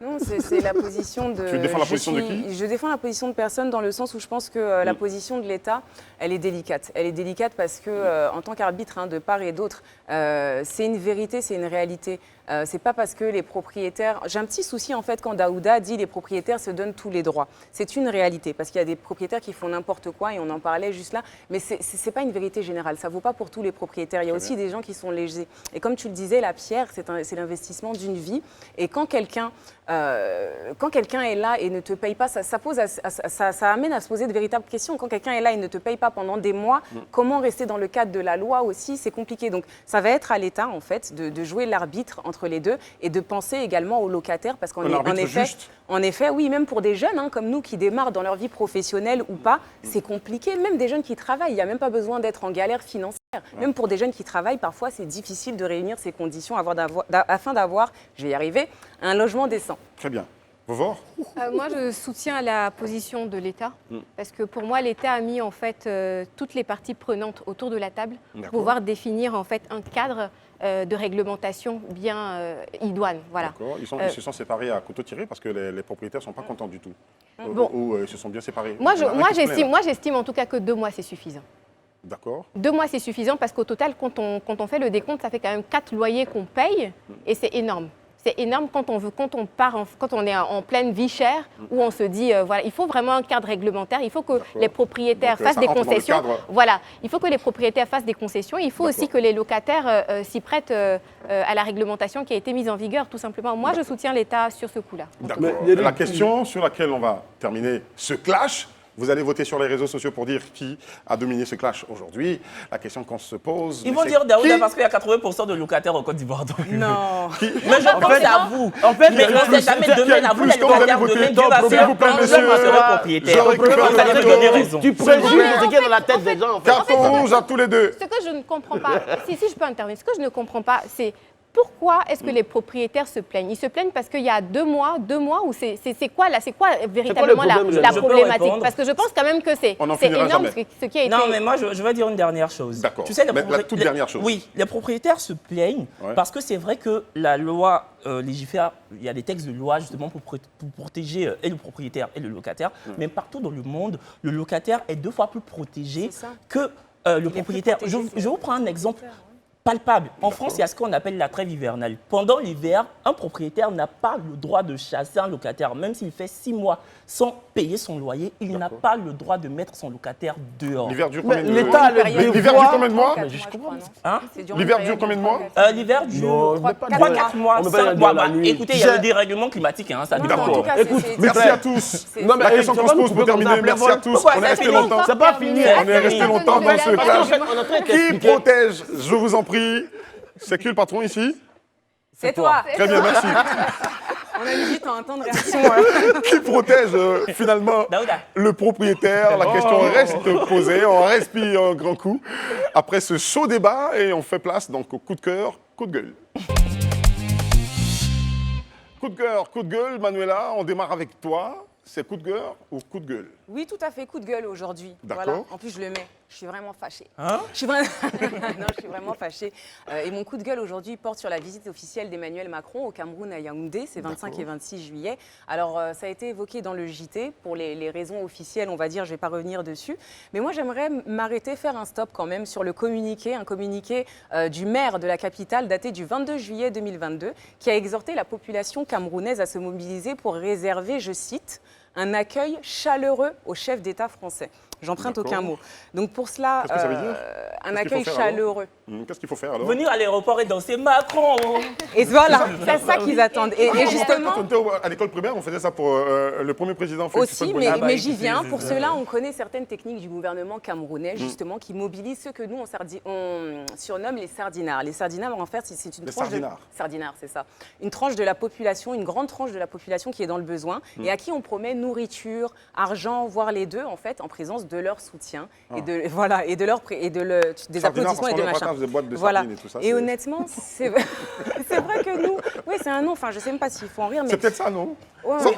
Non, c'est la position de... Tu défends la position de qui? Je défends la position de personne dans le sens où je pense que la position de l'État, elle est délicate. Elle est délicate parce que, en tant qu'arbitre de part et d'autre, c'est une vérité, c'est une réalité. C'est pas parce que les propriétaires... J'ai un petit souci en fait quand Daouda dit les propriétaires se donnent tous les droits. C'est une réalité parce qu'il y a des propriétaires qui font n'importe quoi et on en parlait juste là. Mais c'est pas une vérité générale. Ça vaut pas pour tous les propriétaires. Il y a aussi des gens qui sont lésés. Et comme tu le disais, la pierre, c'est l'investissement d'une vie. Et quand quelqu'un est là et ne te paye pas, ça amène à se poser de véritables questions. Quand quelqu'un est là et ne te paye pas pendant des mois, comment rester dans le cadre de la loi aussi? C'est compliqué. Donc ça va être à l'État en fait de jouer l'arbitre entre les deux et de penser également aux locataires parce qu'en effet, oui, même pour des jeunes comme nous qui démarrent dans leur vie professionnelle ou pas, c'est compliqué. Même des jeunes qui travaillent, il n'y a même pas besoin d'être en galère financière. Même pour des jeunes qui travaillent, parfois c'est difficile de réunir ces conditions afin d'avoir, je vais y arriver, un logement décent. Très bien. Vovor? Moi, je soutiens la position de l'État parce que pour moi, l'État a mis en fait toutes les parties prenantes autour de la table pour pouvoir définir en fait un cadre de réglementation bien idoine. Voilà. Ils se sont séparés à couteau tiré parce que les propriétaires ne sont pas contents du tout. Bon. Ou ils se sont bien séparés. Moi, j'estime en tout cas que 2 mois, c'est suffisant. D'accord. 2 mois, c'est suffisant parce qu'au total, quand on fait le décompte, ça fait quand même 4 loyers qu'on paye et c'est énorme. C'est énorme quand on est en pleine vie chère, où on se dit, voilà, il faut vraiment un cadre réglementaire, il faut que les propriétaires fassent des concessions. Voilà, il faut que les propriétaires fassent des concessions, il faut aussi que les locataires s'y prêtent à la réglementation qui a été mise en vigueur, tout simplement. Moi, je soutiens l'État sur ce coup-là. D'accord. La question sur laquelle on va terminer ce clash, vous allez voter sur les réseaux sociaux pour dire qui a dominé ce clash aujourd'hui. La question qu'on se pose... Ils vont dire Daouda parce qu'il y a 80% de locataires au Côte d'Ivoire. Non. Mais je pense à vous. En fait, mais on ne sait jamais demain à vous, les locataires, demain, Dieu va faire un seul propriétaire. Vous allez me donner raison. Tu préjuges ce qui est dans la tête des gens. Carton rouge à tous les deux. Ce que je ne comprends pas, si je peux intervenir, ce que je ne comprends pas, c'est... Pourquoi est-ce que les propriétaires se plaignent? Ils se plaignent parce qu'il y a 2 mois ou c'est quoi véritablement la problématique? Parce que je pense quand même que c'est énorme ce qui a été... Non, mais moi, je vais dire une dernière chose. D'accord. Tu sais, la toute dernière chose. Oui, les propriétaires se plaignent parce que c'est vrai que la loi légifère, il y a des textes de loi justement pour protéger et le propriétaire et le locataire. Mais partout dans le monde, le locataire est 2 fois plus protégé que le propriétaire. Je vous prends un exemple palpable. En France, il y a ce qu'on appelle la trêve hivernale. Pendant l'hiver, un propriétaire n'a pas le droit de chasser un locataire. Même s'il fait 6 mois sans payer son loyer, il n'a pas le droit de mettre son locataire dehors. L'hiver dure combien de mois? L'État dure combien de mois? L'hiver dure combien de mois? L'hiver dure 3-4 mois, 5 mois. Écoutez, il y a le dérèglement climatique, ça dépend. Écoute, merci à tous. La question qu'on se pose pour terminer, merci à tous. On est resté longtemps. C'est pas fini. On est resté longtemps dans ce clash. Qui protège, je vous en prie? C'est qui le patron ici? C'est toi. Très bien, merci. On a mis du temps, un temps de réaction. Qui protège finalement le propriétaire? La question reste posée. On respire un grand coup après ce chaud débat et on fait place donc au coup de cœur, coup de gueule. Coup de cœur, coup de gueule, Manuela, on démarre avec toi. C'est coup de cœur ou coup de gueule? Oui, tout à fait, coup de gueule aujourd'hui. D'accord. Voilà. En plus, je le mets. Je suis vraiment fâchée. Hein? Non, je suis vraiment fâchée. Et mon coup de gueule aujourd'hui porte sur la visite officielle d'Emmanuel Macron au Cameroun à Yaoundé, c'est 25 et 26 juillet. Alors, ça a été évoqué dans le JT pour les raisons officielles, on va dire, je ne vais pas revenir dessus. Mais moi, j'aimerais m'arrêter, faire un stop quand même sur le communiqué, un communiqué du maire de la capitale daté du 22 juillet 2022, qui a exhorté la population camerounaise à se mobiliser pour réserver, je cite, un accueil chaleureux au chef d'État français. J'emprunte aucun mot. Donc pour cela, qu'est-ce que ça veut dire? Un accueil chaleureux. Qu'est-ce qu'il faut faire alors? Venir à l'aéroport et danser Macron. Et voilà, c'est ça qu'ils attendent. Et justement... Quand on était à l'école primaire, on faisait ça pour le premier président. Aussi, mais j'y viens. Pour cela, on connaît certaines techniques du gouvernement camerounais, justement, qui mobilisent ceux que nous, on surnomme les sardinards. Les sardinards, en fait, c'est une tranche de... Sardinards, c'est ça. Une tranche de la population, une grande tranche de la population qui est dans le besoin et à qui on promet nourriture, argent, voire les deux, en fait, en présence de leur soutien et des applaudissements et de machin. Voilà. Et honnêtement, c'est vrai que nous, oui, c'est un nom. Enfin, je sais même pas s'il faut en rire, mais c'est peut-être ça, non? C'est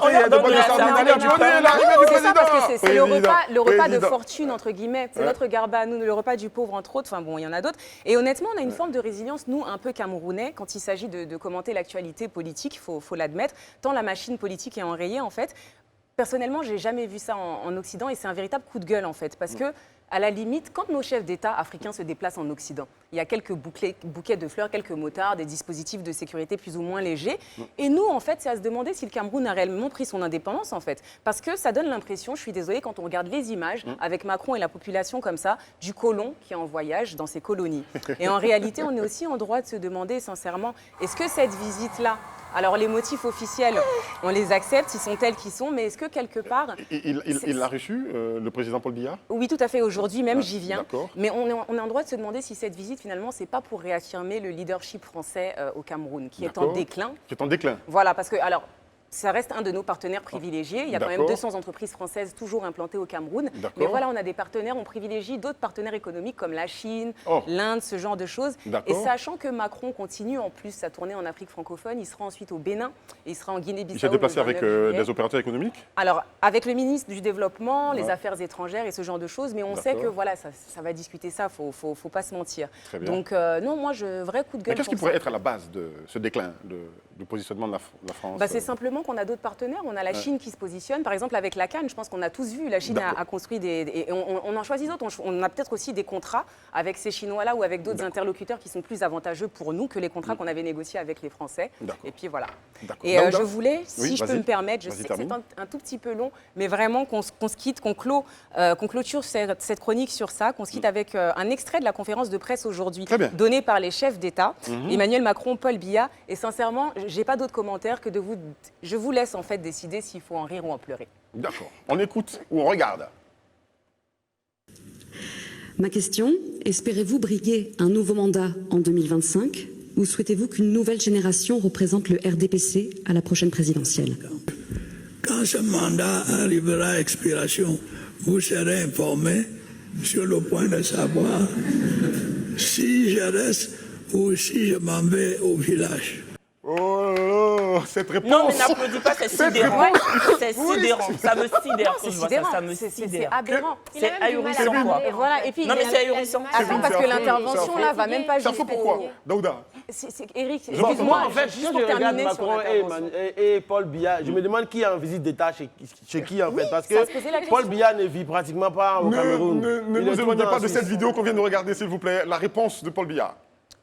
le repas de fortune, entre guillemets. C'est notre garba à nous, le repas du pauvre, entre autres. Enfin bon, il y en a d'autres. Et honnêtement, on a une forme de résilience, nous, un peu camerounais, quand il s'agit de commenter l'actualité politique, il faut l'admettre, tant la machine politique est enrayée, en fait. Personnellement, j'ai jamais vu ça en Occident et c'est un véritable coup de gueule, en fait, parce que à la limite, quand nos chefs d'État africains se déplacent en Occident, il y a quelques bouquets de fleurs, quelques motards, des dispositifs de sécurité plus ou moins légers. Et nous, en fait, c'est à se demander si le Cameroun a réellement pris son indépendance, en fait. Parce que ça donne l'impression, je suis désolée, quand on regarde les images, avec Macron et la population comme ça, du colon qui est en voyage dans ses colonies. Et en réalité, on est aussi en droit de se demander, sincèrement, est-ce que cette visite-là, alors les motifs officiels, on les accepte, ils sont tels qu'ils sont, mais est-ce que quelque part... Il l'a reçu, le président Paul Biya? Oui, tout à fait, aujourd'hui même j'y viens. Mais on est en droit de se demander si cette visite, finalement, c'est pas pour réaffirmer le leadership français au Cameroun, qui est en déclin. Qui est en déclin. Voilà, parce que... alors. Ça reste un de nos partenaires privilégiés. Il y a quand même 200 entreprises françaises toujours implantées au Cameroun. Mais voilà, on a des partenaires, on privilégie d'autres partenaires économiques comme la Chine, l'Inde, ce genre de choses. Et sachant que Macron continue en plus sa tournée en Afrique francophone, il sera ensuite au Bénin et il sera en Guinée-Bissau. Il s'est déplacé avec des opérateurs économiques? Alors, avec le ministre du Développement, les Affaires étrangères et ce genre de choses. Mais on sait que voilà, ça va discuter ça, faut pas se mentir. Donc non, moi, vrai coup de gueule. Qu'est-ce qui pourrait être à la base de ce déclin du positionnement de la France? C'est simplement qu'on a d'autres partenaires. On a la Chine qui se positionne. Par exemple, avec la Cannes, je pense qu'on a tous vu, la Chine a construit et on en choisit d'autres. On a peut-être aussi des contrats avec ces Chinois-là ou avec d'autres interlocuteurs qui sont plus avantageux pour nous que les contrats qu'on avait négociés avec les Français. Et puis voilà. Et je voulais, si je peux me permettre, je sais que c'est un tout petit peu long, mais vraiment qu'on se quitte, qu'on clôture cette chronique sur ça, qu'on se quitte avec un extrait de la conférence de presse aujourd'hui donnée par les chefs d'État, Emmanuel Macron, Paul Biya. Et sincèrement, j'ai pas d'autres commentaires que je vous laisse en fait décider s'il faut en rire ou en pleurer. D'accord. On écoute ou on regarde. Ma question, espérez-vous briguer un nouveau mandat en 2025 ou souhaitez-vous qu'une nouvelle génération représente le RDPC à la prochaine présidentielle? Quand ce mandat arrivera à expiration, vous serez informé sur le point de savoir si je reste ou si je m'en vais au village. Oh, cette réponse. Non, mais n'applaudis pas, c'est sidérant. C'est sidérant. Ça me sidère. C'est aberrant. C'est ahurissant, quoi. Et voilà. Et puis, non, mais c'est ahurissant. Attends, parce que l'intervention, là, va même pas jusqu'au... Ça pourquoi, Daouda? Eric, excuse-moi, en fait, juste pour terminer Macron et Paul Biya, je me demande qui est en visite d'État chez qui, en fait. Parce que Paul Biya ne vit pratiquement pas au Cameroun. Ne nous éloignez pas de cette vidéo qu'on vient de regarder, s'il vous plaît. La réponse de Paul Biya.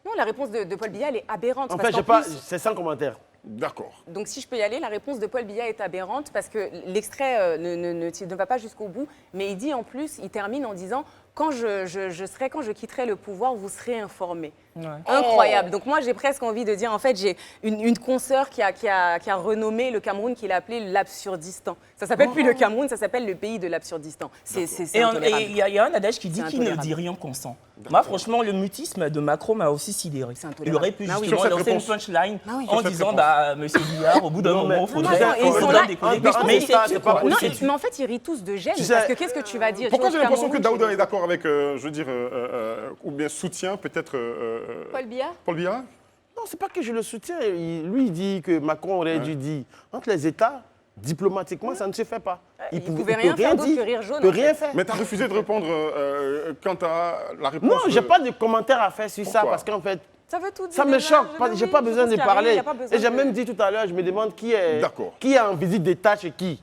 Non, la réponse de Paul Biya, elle est aberrante. En fait, c'est sans commentaire. D'accord. Donc, si je peux y aller, la réponse de Paul Biya est aberrante parce que l'extrait ne va pas jusqu'au bout. Mais il dit en plus, il termine en disant quand je quitterai le pouvoir, vous serez informés. Ouais. Incroyable. Donc moi, j'ai presque envie de dire, en fait, j'ai une consoeur qui a renommé le Cameroun, qu'il a appelé l'Absurdistan. Ça s'appelle plus le Cameroun, ça s'appelle le pays de l'Absurdistan. C'est intolérable. Et il y a un adage qui dit qui ne dit rien consent. Moi, franchement, le mutisme de Macron m'a aussi sidéré. Il aurait pu justement lancer une punchline en disant, monsieur Biya, au bout d'un moment, il faudrait des collègues. Mais en fait, ils rient tous de gêne. Parce que qu'est-ce que tu vas dire? Pourquoi j'ai l'impression que Daouda est d'accord avec, je veux dire, ou bien soutient peut-être... Paul Biya? Paul Biya? Non, c'est pas que je le soutiens. Lui, il dit que Macron aurait dû dire entre les États, diplomatiquement, ça ne se fait pas. Il ne pouvait rien faire d'autre que rire jaune. Il ne peut rien faire. Mais tu as refusé de répondre quant à la réponse. Non, je n'ai pas de commentaire à faire sur ça parce qu'en fait, ça veut tout dire. Ça me choque. Je n'ai pas besoin de parler. Et j'ai même dit tout à l'heure, je me demande qui est en visite d'État chez qui.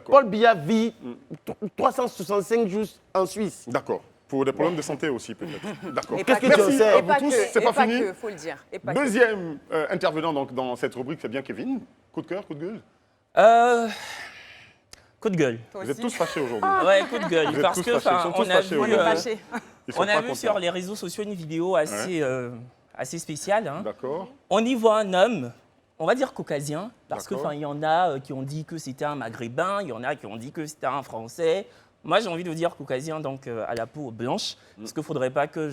Paul Biya vit 365 jours en Suisse. D'accord. Pour des problèmes de santé aussi, peut-être. D'accord. Qu'est-ce que tu en sais? À vous tous, c'est pas fini. Faut le dire. Deuxième intervenant donc, dans cette rubrique, c'est bien Kevin. Coup de cœur, coup de gueule? Coup de gueule. Vous êtes tous fâchés aujourd'hui. Ouais, coup de gueule. Vous êtes Parce tous que fâchés. Ils sont tous fâchés aujourd'hui. Ils sont On a pas vu contents. sur les réseaux sociaux une vidéo assez spéciale. Hein. D'accord. On y voit un homme, on va dire caucasien, parce que D'accord. il y en a qui ont dit que c'était un maghrébin, il y en a qui ont dit que c'était un français. Moi, j'ai envie de dire caucasien, donc à la peau blanche, parce qu'il ne faudrait pas que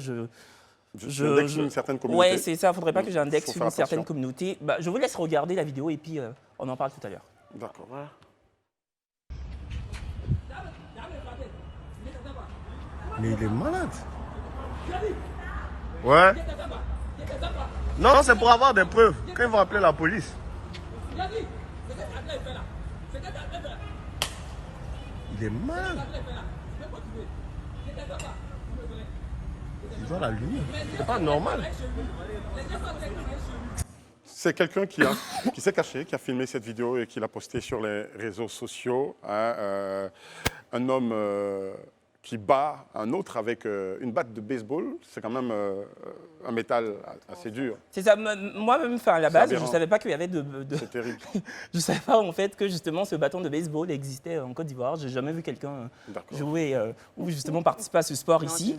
J'indexe une certaine communauté. Ouais, c'est ça, il ne faudrait pas que j'indexe Faut faire une certaine attention. communauté. Bah, je vous laisse regarder la vidéo et puis on en parle tout à l'heure. D'accord. Voilà. Mais il est malade. Ouais. Non, c'est pour avoir des preuves. Quand ils vont appeler la police. Il est malade. Il doit la lumière. C'est pas normal. C'est quelqu'un qui s'est caché, qui a filmé cette vidéo et qui l'a postée sur les réseaux sociaux. Hein, un homme qui bat un autre avec une batte de baseball. C'est quand même un métal assez dur. C'est ça, moi-même, à la base, je ne savais pas qu'il y avait de... C'est terrible. Je ne savais pas en fait que justement ce bâton de baseball existait en Côte d'Ivoire. Je n'ai jamais vu quelqu'un jouer ou justement participer à ce sport ici.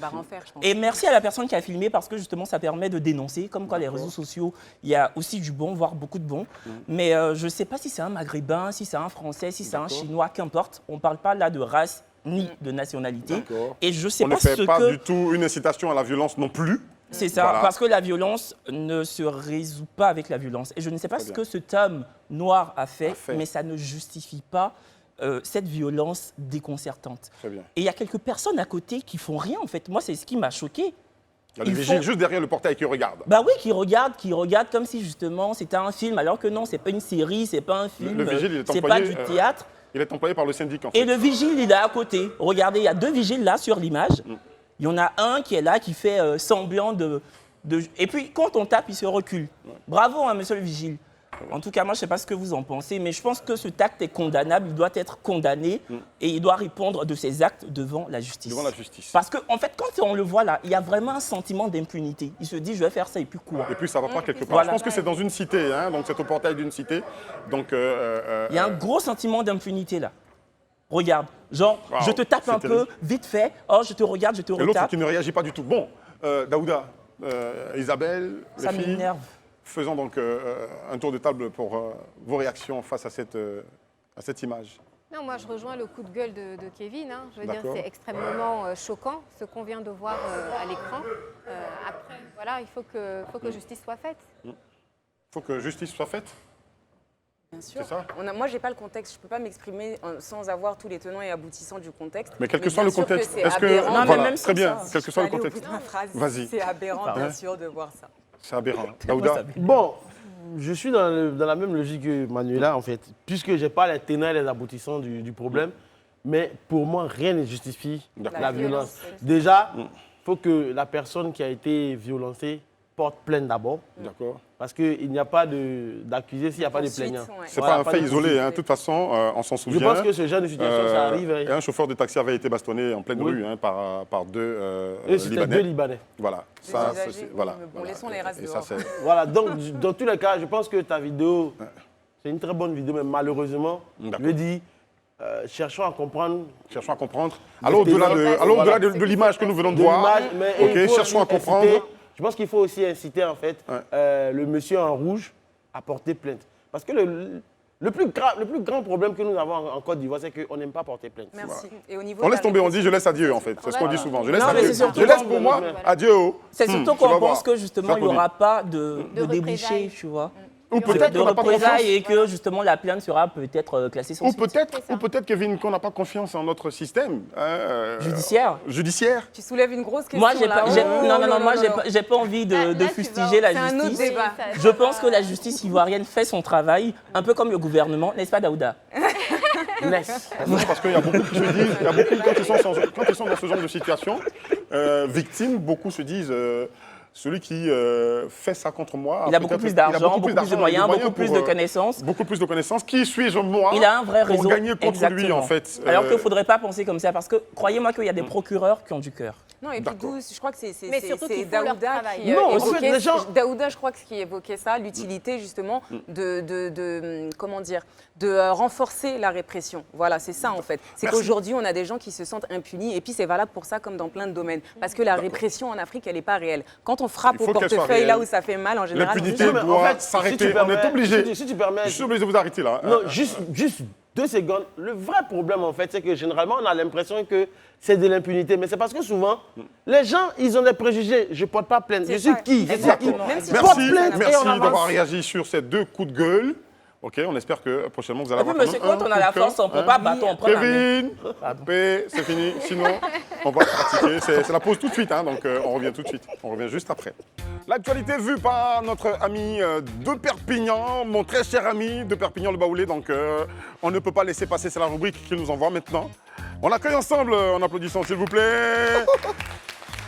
Et merci à la personne qui a filmé parce que justement ça permet de dénoncer. Comme quoi les réseaux sociaux, il y a aussi du bon, voire beaucoup de bon. Mais je ne sais pas si c'est un Maghrébin, si c'est un Français, si c'est un Chinois, qu'importe. On ne parle pas là de race ni de nationalité. Et je sais On pas ne fait ce pas que... du tout une incitation à la violence non plus. C'est ça, Voilà. parce que la violence ne se résout pas avec la violence. Et je ne sais pas ce que cet homme noir a fait, mais ça ne justifie pas cette violence déconcertante. Très bien. Et il y a quelques personnes à côté qui font rien, en fait. Moi, c'est ce qui m'a choqué. Il y a le vigile juste derrière le portail qui regarde. Bah oui, qui regarde comme si justement c'était un film, alors que non, c'est pas une série, c'est pas un film, Le vigile, il est c'est employé, pas du théâtre. Il est employé par le syndic en fait. Et le vigile, il est à côté. Regardez, il y a deux vigiles là sur l'image. Il y en a un qui est là, qui fait semblant de... Et puis, quand on tape, il se recule. Bravo, hein, monsieur le vigile. En tout cas, moi, je ne sais pas ce que vous en pensez, mais je pense que ce acte est condamnable, il doit être condamné et il doit répondre de ses actes devant la justice. Devant la justice. Parce qu'en fait, quand on le voit là, il y a vraiment un sentiment d'impunité. Il se dit, je vais faire ça et puis quoi. Et puis, ça ne va pas quelque part. Voilà. Je pense que c'est dans une cité, hein, donc c'est au portail d'une cité. Donc, il y a un gros sentiment d'impunité là. Regarde, genre, Wow, je te tape un c'est peu, terrible. vite fait, oh, je te regarde, je te Et l'autre retape. qui ne réagit pas du tout. Bon, Daouda, Isabelle, les Ça filles, m'énerve. faisons donc un tour de table pour vos réactions face à cette image. Non, moi je rejoins le coup de gueule de Kevin. Hein. Je veux dire, D'accord. c'est extrêmement choquant ce qu'on vient de voir à l'écran. Après, voilà, il faut que justice soit faite. Il faut que justice soit faite. Bien sûr. C'est ça. Moi, je n'ai pas le contexte. Je ne peux pas m'exprimer sans avoir tous les tenants et aboutissants du contexte. Mais quel que soit bien le sûr contexte, c'est est-ce que... aberrant. Non, mais voilà, même très sans bien, ça, quel que soit le Je peux aller au contexte. bout de ma phrase. Vas-y. C'est aberrant, bien sûr, de voir ça. C'est aberrant. Daouda, Bon, je suis dans la même logique que Manuela, en fait, puisque je n'ai pas les tenants et les aboutissants du problème. Mais pour moi, rien ne justifie la violence. Déjà, il faut que la personne qui a été violencée porte plainte d'abord. D'accord. Parce qu'il n'y a pas d'accusé s'il n'y a pas de plaignant. C'est pas un fait isolé, hein. De toute façon, on s'en souvient. Je pense que ce genre de situation, ça arrive. Et un chauffeur de taxi avait été bastonné en pleine rue hein, par deux c'était deux Libanais. Voilà. Des Ça, usagers, c'est- oui, voilà. mais bon, laissons les races Et dehors. ça, c'est- Voilà, donc dans tous les cas, je pense que ta vidéo, c'est une très bonne vidéo, mais malheureusement, je veux dire, cherchons à comprendre. Cherchons à comprendre. Alors au-delà de l'image que nous venons de voir, ok, cherchons à comprendre. Je pense qu'il faut aussi inciter en fait le monsieur en rouge à porter plainte. Parce que le plus grand problème que nous avons en Côte d'Ivoire, c'est qu'on n'aime pas porter plainte. Merci. Et au niveau On de la laisse tomber, on réponse- dit je laisse à Dieu en fait. C'est ce qu'on dit souvent. Je laisse Non, à mais Dieu. c'est surtout Je laisse quand- pour moi à Dieu. C'est surtout tu qu'on vas pense voir. que justement C'est ça il qu'on n'y aura dit. pas de débouché, tu vois. Ou peut-être de qu'on n'a pas confiance. représailles et que justement la plainte sera peut-être classée sans Ou suite. peut-être, Kevin, qu'on n'a pas confiance en notre système judiciaire. Tu soulèves une grosse question. Moi, j'ai là. pas, j'ai- Oh non, là moi, là là. j'ai pas envie de fustiger la C'est un autre justice. débat. Je pense que la justice ivoirienne fait son travail, un peu comme le gouvernement, n'est-ce pas, Daouda? Non, parce qu'il y a beaucoup qui se disent, il y a beaucoup, quand ils sont dans ce genre de situation, victimes, beaucoup se disent, celui qui fait ça contre moi... Il a beaucoup plus d'argent, beaucoup plus de moyens, beaucoup plus de connaissances. Beaucoup plus de connaissances. Qui suis-je, moi, Il a un vrai réseau. pour gagner contre lui, Exactement. en fait. Alors qu'il ne faudrait pas penser comme ça, parce que croyez-moi qu'il y a des procureurs qui ont du cœur. Non, et puis je crois que c'est Daouda qui non, en fait, les gens... Daouda, je crois que ce qui évoquait ça, l'utilité justement comment dire, de renforcer la répression. Voilà, c'est ça en fait. C'est qu'aujourd'hui, on a des gens qui se sentent impunis et puis c'est valable pour ça comme dans plein de domaines. Parce que la répression en Afrique, elle n'est pas réelle. Quand on frappe au portefeuille là où ça fait mal, en général... L'impunité doit s'arrêter. On est obligé. Si tu permets... Je suis obligé de vous arrêter là. Non, juste 2 secondes. Le vrai problème, en fait, c'est que généralement, on a l'impression que c'est de l'impunité. Mais c'est parce que souvent, les gens, ils ont des préjugés. Je ne porte pas plainte. Je suis qui? Merci d'avoir réagi sur ces 2 coups de gueule. Ok, on espère que prochainement, vous allez avoir monsieur, quand on a la force, on ne peut pas battre, on prend la main. Kevin, c'est fini. Sinon, on va pratiquer. C'est la pause tout de suite, hein, donc on revient tout de suite. On revient juste après. L'actualité vue par notre ami de Perpignan, mon très cher ami de Perpignan le Baoulé. Donc, on ne peut pas laisser passer, c'est la rubrique qu'il nous envoie maintenant. On l'accueille ensemble en applaudissant, s'il vous plaît.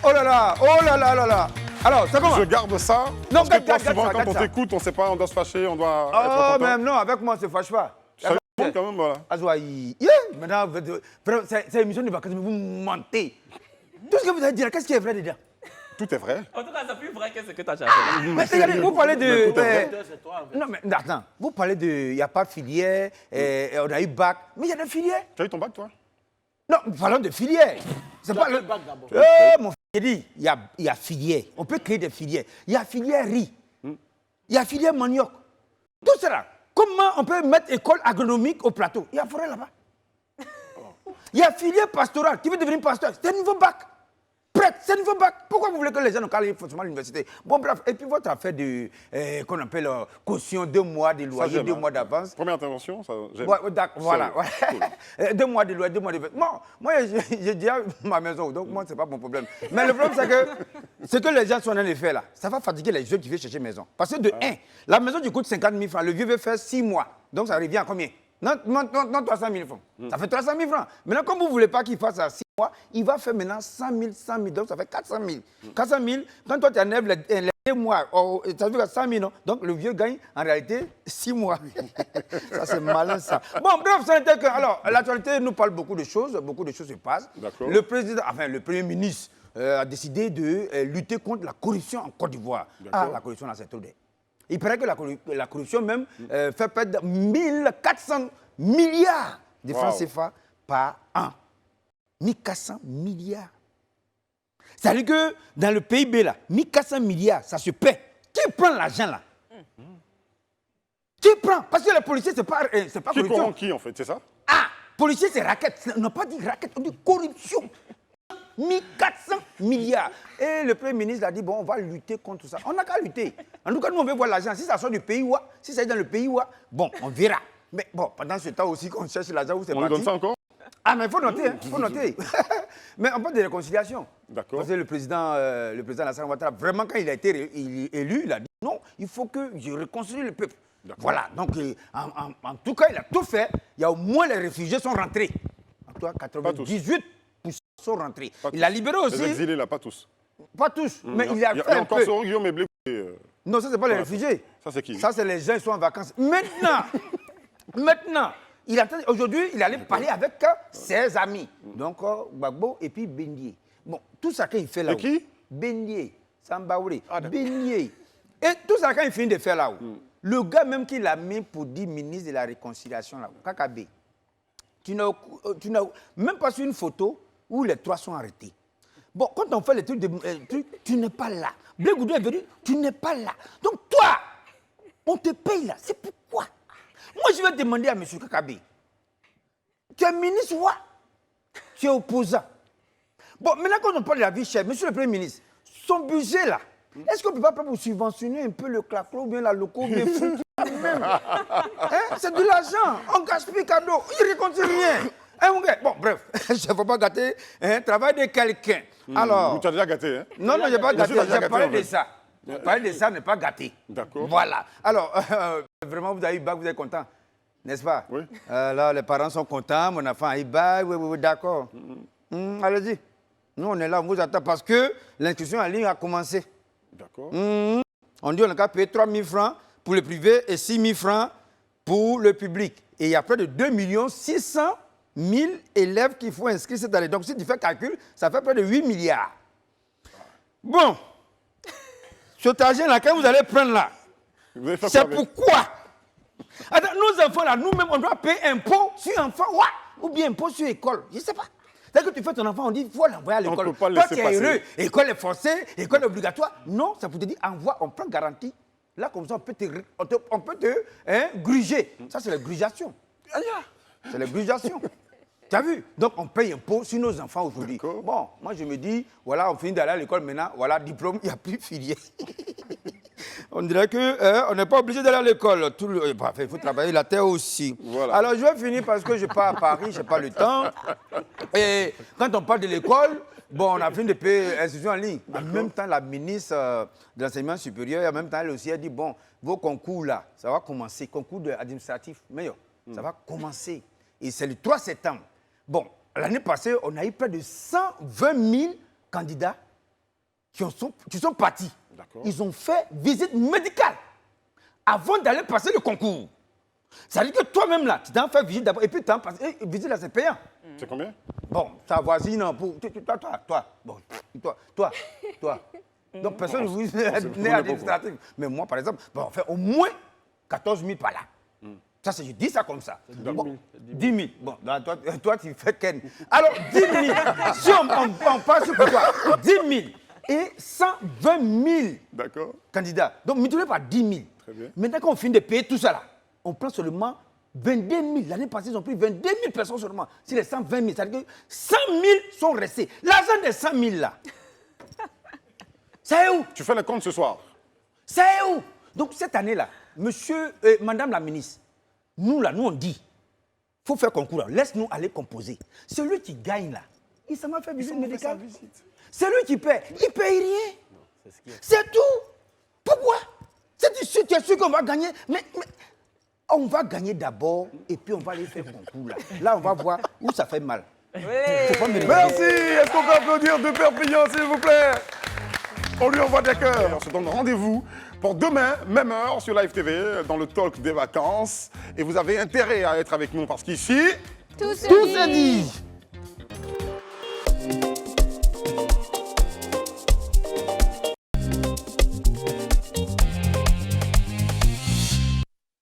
Oh là là, oh là là là là. Alors, c'est comment? Je garde ça. Non, parce que toi, souvent, quand on t'écoute, on ne sait pas, on doit se fâcher, on doit être content. Même non, avec moi, on ne se fâche pas. Ça va quand même, voilà. Azoui, maintenant, c'est une émission de vacances, mais vous mentez. Tout ce que vous avez dit là, qu'est-ce qui est vrai dedans? Tout est vrai. En tout cas, c'est plus vrai que ce que tu as fait. Mais regardez, vous parlez de... Non, mais attends, vous parlez de... Il n'y a pas de filière, on a eu bac, mais il y a des filières. Tu as eu ton bac, toi? Non, parlons de filière. C'est pas le bac d'abord. Mon frère dit, il y a filière. On peut créer des filières. Il y a filière riz. Il y a filière manioc. Tout cela. Comment on peut mettre école agronomique au plateau? Il y a forêt là-bas. Il y a filière pastorale. Qui veut devenir pasteur? C'est un nouveau bac. Prête, c'est un nouveau bac. Pourquoi vous voulez que les gens ne calent forcément à l'université? Bon, bref. Et puis votre affaire de, qu'on appelle caution, 2 mois de loyer, 2 mois d'avance. Première intervention, ça j'aime. Ouais, voilà. Cool. 2 mois de loyer, 2 mois de... Moi, j'ai déjà ma maison, donc moi, c'est pas mon problème. Mais le problème, c'est que ce que les gens sont en train de faire là, ça va fatiguer les jeunes qui viennent chercher maison. Parce que de 1, la maison qui coûte 50 000 francs, le vieux veut faire 6 mois. Donc ça revient à combien? Non, 300 000 francs. Ça fait 300 000 francs. Maintenant, comme vous ne voulez pas qu'il fasse ça 6 mois, il va faire maintenant 100 000. Donc, ça fait 400 000. 400 000, quand toi, tu enlèves les 2 mois, ça veut dire 100 000, non? Donc, le vieux gagne en réalité 6 mois. Ça, c'est malin, ça. Bon, bref, ça n'était que... Alors, l'actualité nous parle beaucoup de choses se passent. Le président, enfin, le Premier ministre a décidé de lutter contre la corruption en Côte d'Ivoire. Ah, la corruption, là, c'est trop dingue. Il paraît que la corruption même fait perdre 1400 milliards de francs CFA par an. 1400 milliards. C'est-à-dire que dans le PIB, là, 1400 milliards, ça se paie. Qui prend l'argent là? Qui prend? Parce que les policiers, c'est pas corruption. Qui corrompt qui, en fait, c'est ça? Ah, policiers, c'est raquette. On n'a pas dit raquette, on dit corruption. 1400 milliards. Et le Premier ministre a dit, bon, on va lutter contre ça. On n'a qu'à lutter. En tout cas, nous, on veut voir l'argent. Si ça sort du pays, si ça est dans le pays, bon, on verra. Mais bon, pendant ce temps aussi, qu'on cherche l'argent, où c'est parti. On lui donne ça encore? Ah, mais il faut noter, il faut noter. Mais on parle de réconciliation. D'accord. Parce que le président Alassane Ouattara, vraiment, quand il a été élu, il a dit, non, il faut que je réconcilie le peuple. Voilà, donc en tout cas, il a tout fait. Il y a au moins les réfugiés sont rentrés. En tout cas, 98% sont rentrés. Il a libéré aussi. Les exilés, là, pas tous. Pas tous, mais il a fait un peu. Il y a encore sur Guillaume et Blé. Non, ça, c'est pas les réfugiés. Ça, c'est qui? Ça, c'est les gens qui sont en vacances. Maintenant, aujourd'hui, il allait parler avec ses amis. Donc, Gbagbo et puis Bendié. Bon, tout ça qu'il fait là. Et qui? Bendié, Sambaouré, Bendié. Et tout ça, quand il finit de faire là-haut, le gars même qui l'a mis pour dire ministre de la Réconciliation là, Kakabé, tu n'as même pas sur une photo où les 3 sont arrêtés. Bon, quand on fait les trucs, tu n'es pas là. Blé Goudou est venu, tu n'es pas là. Donc toi, on te paye là. C'est pourquoi? Moi, je vais demander à M. Kakabé. Tu es ministre, tu es opposant. Bon, maintenant, quand on parle de la vie chère, M. le Premier ministre, son budget là, est-ce qu'on ne peut pas pour subventionner un peu le claclo ou bien la loco ou bien fou même c'est de l'argent, on gaspille cadeau, il ne réconcilie rien. Bon, bref, je ne faut pas gâter le travail de quelqu'un. Alors, tu as déjà gâté, hein? Non, je n'ai pas gâté, j'ai parlé de ça. Parler de ça n'est pas gâté. D'accord. Voilà. Alors, vraiment, vous avez eu bac, vous êtes content, n'est-ce pas? Oui. Là, les parents sont contents, mon enfant a eu bac, oui, d'accord. Allez-y. Nous, on est là, on vous attend parce que l'inscription en ligne a commencé. D'accord. On dit qu'on a qu'à payer 3 000 francs pour le privé et 6 000 francs pour le public. Et il y a près de 2 600 000 élèves qu'il faut inscrire cette année. Donc, si tu fais calcul, ça fait près de 8 milliards. Bon, cet argent-là, quand vous allez prendre là, c'est pourquoi? Attends, nos enfants là, nous-mêmes, on doit payer impôt sur enfant, ou bien impôt sur école, je ne sais pas. Dès que tu fais ton enfant, on dit qu'il faut l'envoyer à l'école. Toi, tu es heureux, école est forcée, école est obligatoire. Non, ça vous te dit, envoie, on prend garantie. Là, comme ça, on peut te gruger. Ça, c'est la grugeation. C'est la grugeation. Tu as vu? Donc, on paye impôt sur nos enfants aujourd'hui. Bon, moi, je me dis, voilà, on finit d'aller à l'école maintenant, voilà, diplôme, il n'y a plus filière. On dirait qu'on n'est pas obligé d'aller à l'école. Il faut travailler la terre aussi. Voilà. Alors, je vais finir parce que je pars à Paris, je n'ai pas le temps. Et quand on parle de l'école, bon, on a fini de payer l'institution en ligne. En même temps, la ministre de l'enseignement supérieur, en même temps, elle aussi a dit, bon, vos concours là, ça va commencer. Concours administratif, meilleur, ça va commencer. Et c'est le 3 septembre. Bon, l'année passée, on a eu près de 120 000 candidats qui sont partis. Ils ont fait visite médicale avant d'aller passer le concours. Ça veut dire que toi-même là, tu t'en fais visite d'abord et puis tu t'en passes. Et visite là, c'est payant. C'est combien? Bon, ta voisine, pour toi. Donc personne ne vous est administratif. Mais moi, par exemple, bon, on fait au moins 14 000 par là. Ça, je dis ça comme ça. 10 000. Bon, toi, tu fais Ken. Alors, 10 000. Si on passe sur toi, 10 000 et 120 000 candidats. Donc, multiplié par 10 000. Très bien. Maintenant qu'on finit de payer tout ça, là, on prend seulement 22 000. L'année passée, ils ont pris 22 000 personnes seulement. Si les 120 000, ça veut dire que 100 000 sont restés. L'argent des 100 000, là, c'est où? Tu fais le compte ce soir. C'est où? Donc, cette année-là, madame la ministre, nous, là, on dit, il faut faire concours, là. Laisse-nous aller composer. Celui qui gagne, là, il s'en va faire visite médicale. Celui qui paie, il ne paye rien. C'est tout. Pourquoi? Tu es sûr qu'on va gagner, mais on va gagner d'abord et puis on va aller faire concours, là. Là, on va voir où ça fait mal. Merci. Est-ce qu'on peut applaudir de Perpignan, s'il vous plaît? On lui envoie des cœurs. On se donne rendez-vous pour demain, même heure, sur Live TV, dans le talk des vacances. Et vous avez intérêt à être avec nous parce qu'ici, tout se dit.